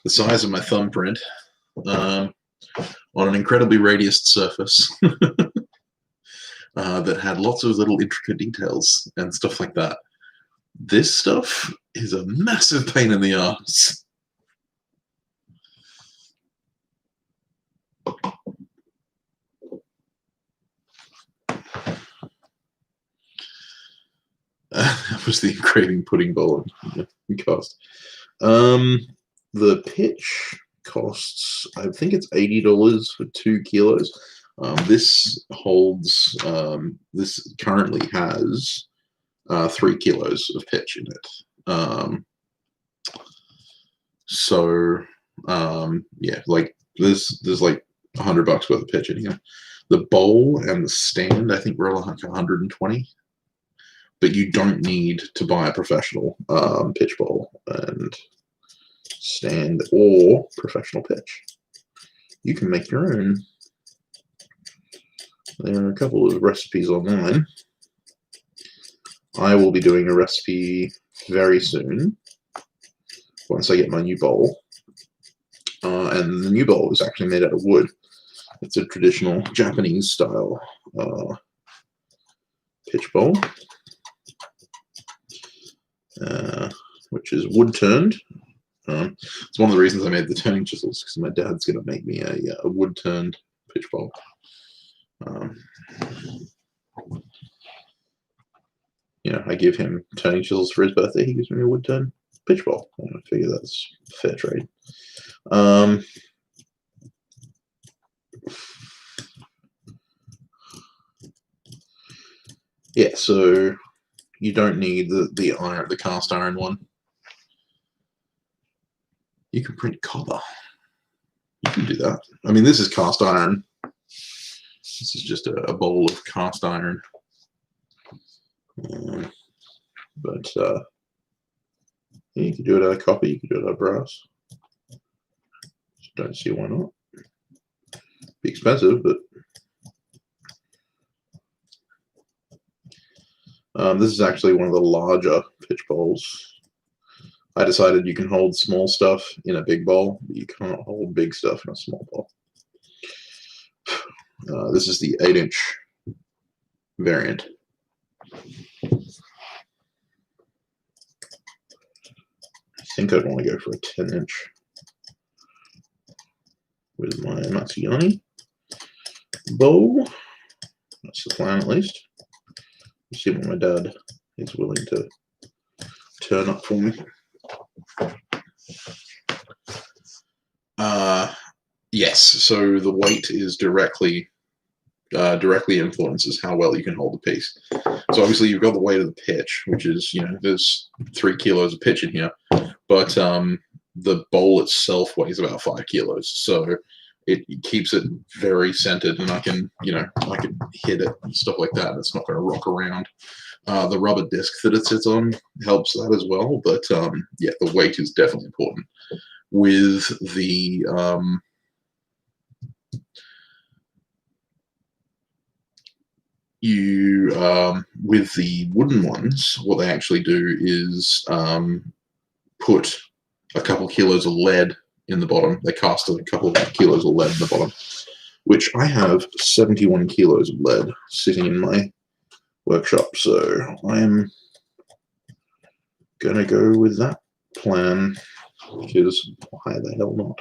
A: the size of my thumbprint, on an incredibly radiused surface that had lots of little intricate details and stuff like that. This stuff is a massive pain in the ass. That was the engraving pudding bowl cost. The pitch costs, I think it's $80 for 2 kilos. This holds, this currently has 3 kilos of pitch in it. Yeah, like there's like $100 worth of pitch in here. The bowl and the stand, I think, were like 120. But you don't need to buy a professional pitch bowl and stand or professional pitch. You can make your own. There are a couple of recipes online. I will be doing a recipe very soon once I get my new bowl. And the new bowl is actually made out of wood. It's a traditional Japanese style pitch bowl. Which is wood turned. It's one of the reasons I made the turning chisels, because my dad's going to make me a wood turned pitch bowl. You know, I give him turning chisels for his birthday. He gives me a wood turned pitch bowl. I figure that's fair trade. Yeah, so you don't need the cast iron one. You can print copper. You can do that. I mean, this is cast iron. This is just a bowl of cast iron. But yeah, you can do it out of copper. You can do it out of brass. Just don't see why not. Be expensive, but this is actually one of the larger pitch bowls. I decided you can hold small stuff in a big bowl, but you can't hold big stuff in a small bowl. This is the 8-inch variant. I think I'd want to go for a 10-inch with my Matsuyanni bowl. That's the plan, at least. Let's see what my dad is willing to turn up for me. Yes, so the weight is directly influences how well you can hold the piece. So obviously you've got the weight of the pitch, which is, you know, there's 3 kilos of pitch in here, but the bowl itself weighs about 5 kilos. So it keeps it very centered, and I can hit it and stuff like that. It's not going to rock around. The rubber disc that it sits on helps that as well, but yeah, the weight is definitely important. With the with the wooden ones, what they actually do is put a couple kilos of lead in the bottom. They cast a couple of kilos of lead in the bottom, which I have 71 kilos of lead sitting in my workshop, so I am gonna go with that plan, because why the hell not?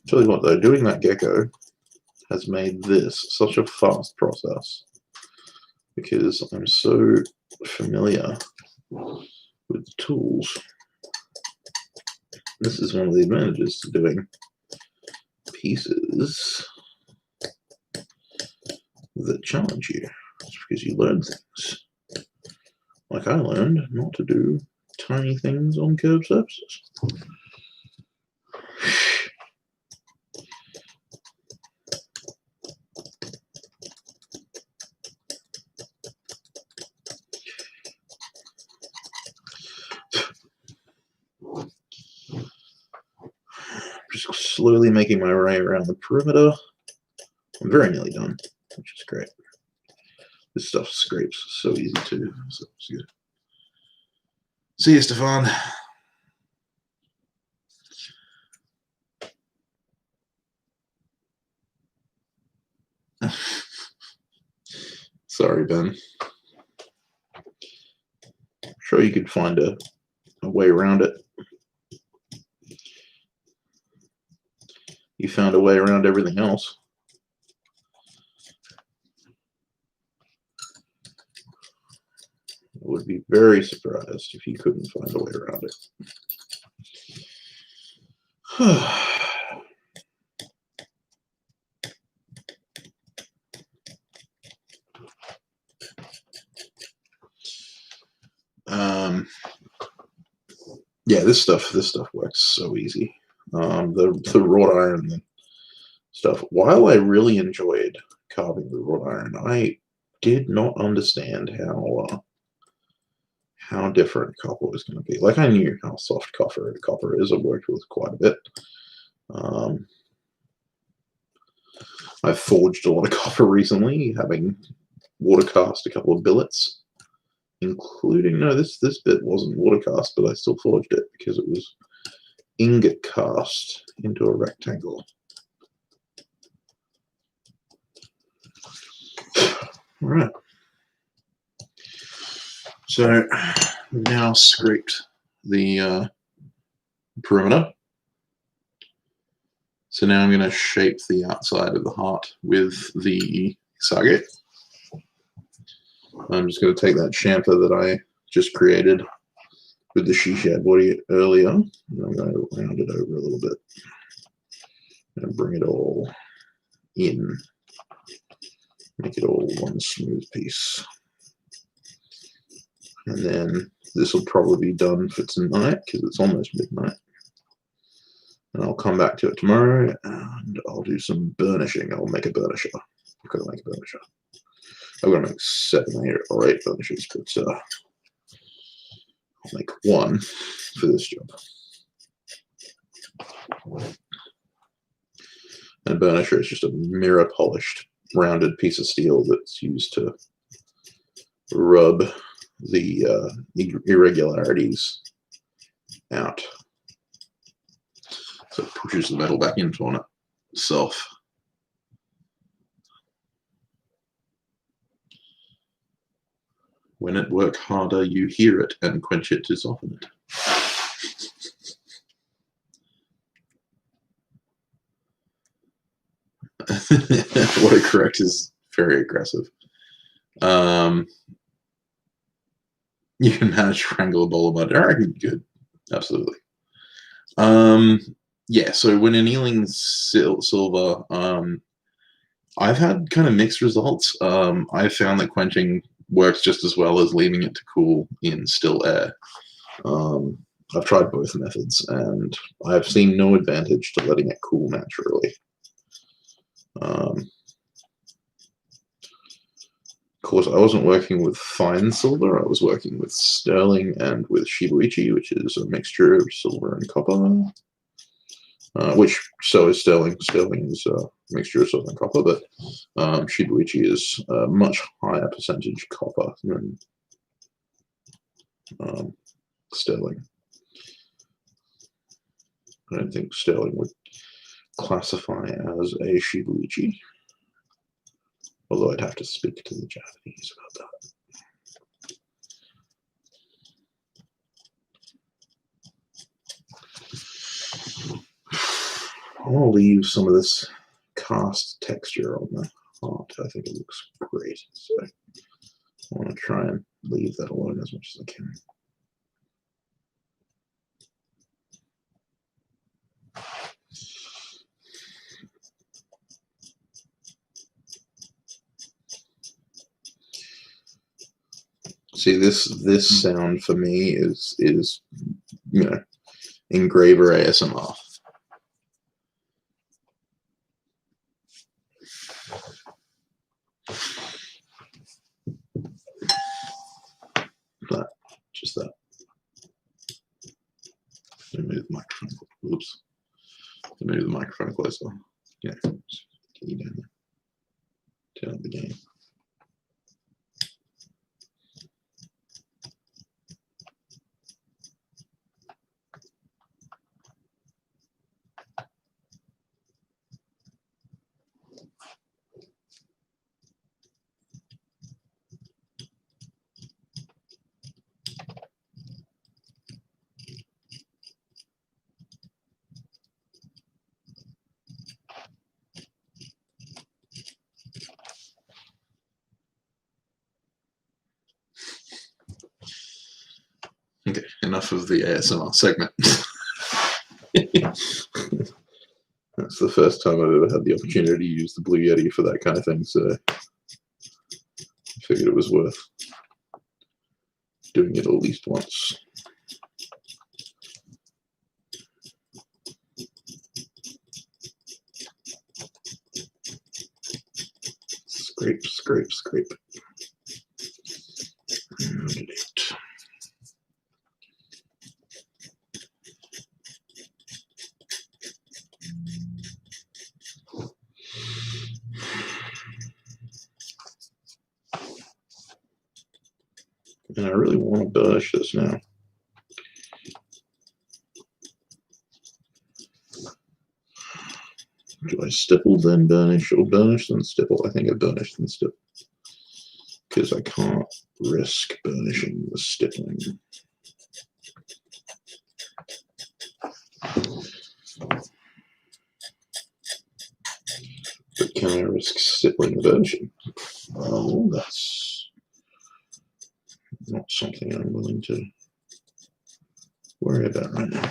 A: Tell you what though, doing that gecko has made this such a fast process, because I'm so familiar with the tools. This is one of the advantages to doing pieces that challenge you. It's because you learn things. Like I learned not to do tiny things on curved surfaces. Just slowly making my way around the perimeter. I'm very nearly done, which is great. This stuff scrapes so easy too. So it's good. See you, Stefan. Sorry, Ben. I'm sure you could find a way around it. You found a way around everything else. I would be very surprised if you couldn't find a way around it. Yeah, this stuff works so easy. The wrought iron stuff. While I really enjoyed carving with wrought iron, I did not understand how different copper was going to be. Like, I knew how soft copper is. I've worked with quite a bit. I've forged a lot of copper recently, having water cast a couple of billets, including, no, this bit wasn't water cast, but I still forged it because it was ingot cast into a rectangle. All right. So we've now scraped the perimeter. So now I'm going to shape the outside of the heart with the Sage. I'm just going to take that chamfer that I just created with the she-shad body earlier, and I'm going to round it over a little bit and bring it all in, make it all one smooth piece. And then this will probably be done for tonight because it's almost midnight. And I'll come back to it tomorrow and I'll do some burnishing. I'll make a burnisher. I've got to make a burnisher. I've got to make 7 or 8 burnishes, but I'll make one for this job. And a burnisher is just a mirror polished rounded piece of steel that's used to rub the irregularities out. So it pushes the metal back into on itself. When it work harder, you hear it and quench it to soften it. Autocorrect is very aggressive. You can manage to wrangle a bowl of mud. I reckon good. Absolutely. Yeah, so when annealing silver, I've had kind of mixed results. I've found that quenching works just as well as leaving it to cool in still air. I've tried both methods, and I've seen no advantage to letting it cool naturally. Of course, I wasn't working with fine silver. I was working with sterling and with shibuichi, which is a mixture of silver and copper. Which so is sterling. Sterling is a mixture of silver and copper, but shibuichi is a much higher percentage copper than sterling. I don't think sterling would classify as a shibuichi, although I'd have to speak to the Japanese about that. I'll leave some of this cast texture on the heart. I think it looks great, so I want to try and leave that alone as much as I can. See, this sound for me is you know, engraver ASMR. That, just that. Let me move the microphone. Oops. Let me move the microphone closer. Yeah. Get you down there. Turn up the gain. enough of the ASMR segment. That's the first time I've ever had the opportunity to use the Blue Yeti for that kind of thing, so I figured it was worth doing it at least once. Scrape, scrape, scrape. And I really want to burnish this now. Do I stipple then burnish, or burnish then stipple? I think I burnish then stipple, because I can't risk burnishing the stippling. But can I risk stippling the burnishing? Oh, that's not something I'm willing to worry about right now.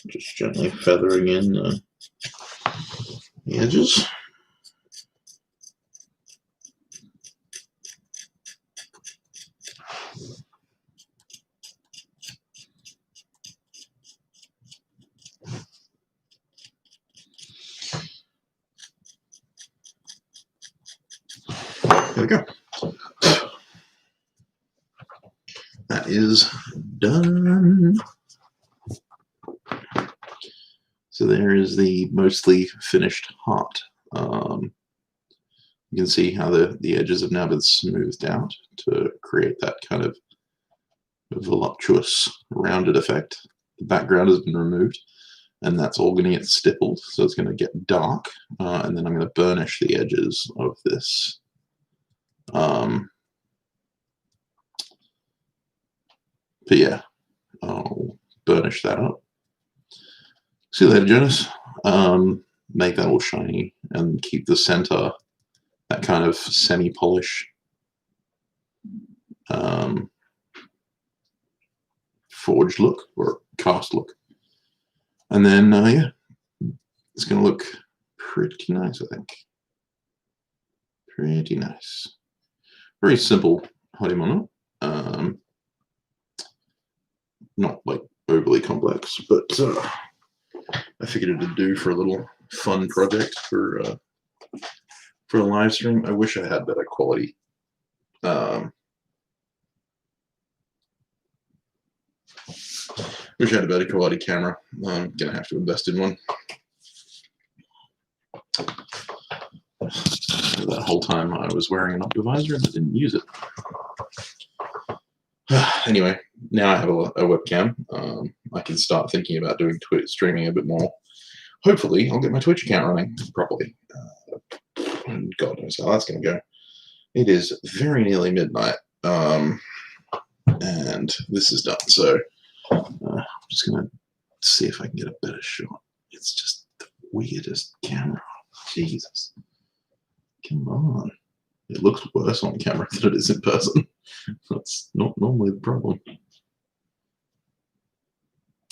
A: Just gently feathering in the edges. There we go. That is done. So there is the mostly finished heart. You can see how the edges have now been smoothed out to create that kind of voluptuous rounded effect. The background has been removed, and that's all going to get stippled, so it's going to get dark, and then I'm going to burnish the edges of this. But yeah, I'll burnish that up. See you later, Jonas. Make that all shiny and keep the center that kind of semi-polish forged look or cast look. And then, yeah, it's going to look pretty nice, I think. Pretty nice. Very simple horimono. Not like overly complex, but I figured it'd do for a little fun project for a live stream. I wish I had better quality. Wish I had a better quality camera. I'm gonna have to invest in one. That whole time I was wearing an optivisor and I didn't use it. Anyway, now I have a webcam. I can start thinking about doing streaming a bit more. Hopefully, I'll get my Twitch account running properly. And God knows how that's going to go. It is very nearly midnight, and this is done. So I'm just going to see if I can get a better shot. It's just the weirdest camera. Jesus. Come on. It looks worse on camera than it is in person. That's not normally the problem.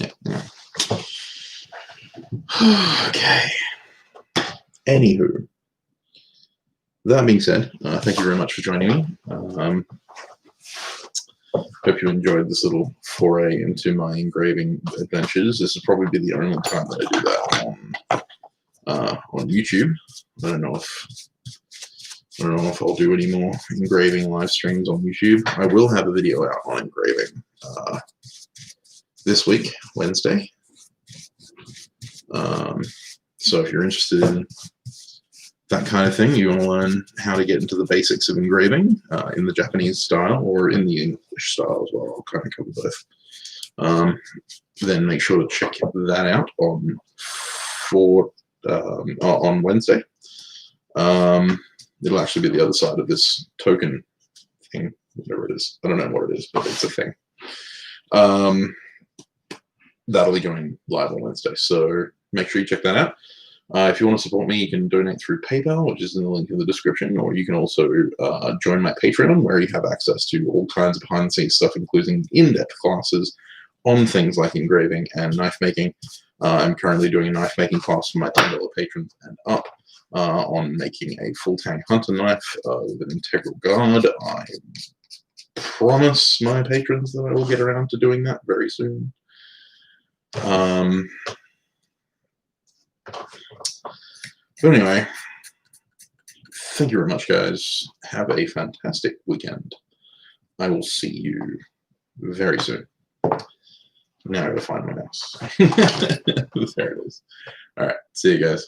A: Yeah. Okay. Anywho, that being said, thank you very much for joining me. Hope you enjoyed this little foray into my engraving adventures. This will probably be the only time that I do that on YouTube. I don't know if I'll do any more engraving live streams on YouTube. I will have a video out on engraving this week, Wednesday. So if you're interested in that kind of thing, you want to learn how to get into the basics of engraving in the Japanese style or in the English style as well. I'll kind of cover both. Then make sure to check that out on Wednesday. It'll actually be the other side of this token thing, whatever it is. I don't know what it is, but it's a thing. That'll be going live on Wednesday, so make sure you check that out. If you want to support me, you can donate through PayPal, which is in the link in the description, or you can also join my Patreon, where you have access to all kinds of behind-the-scenes stuff, including in-depth classes on things like engraving and knife making. I'm currently doing a knife making class for my $10 patrons and up on making a full-tang hunter knife with an integral guard. I promise my patrons that I will get around to doing that very soon. But anyway, thank you very much, guys. Have a fantastic weekend. I will see you very soon. Now I gotta find my mouse. There it is. All right, see you guys.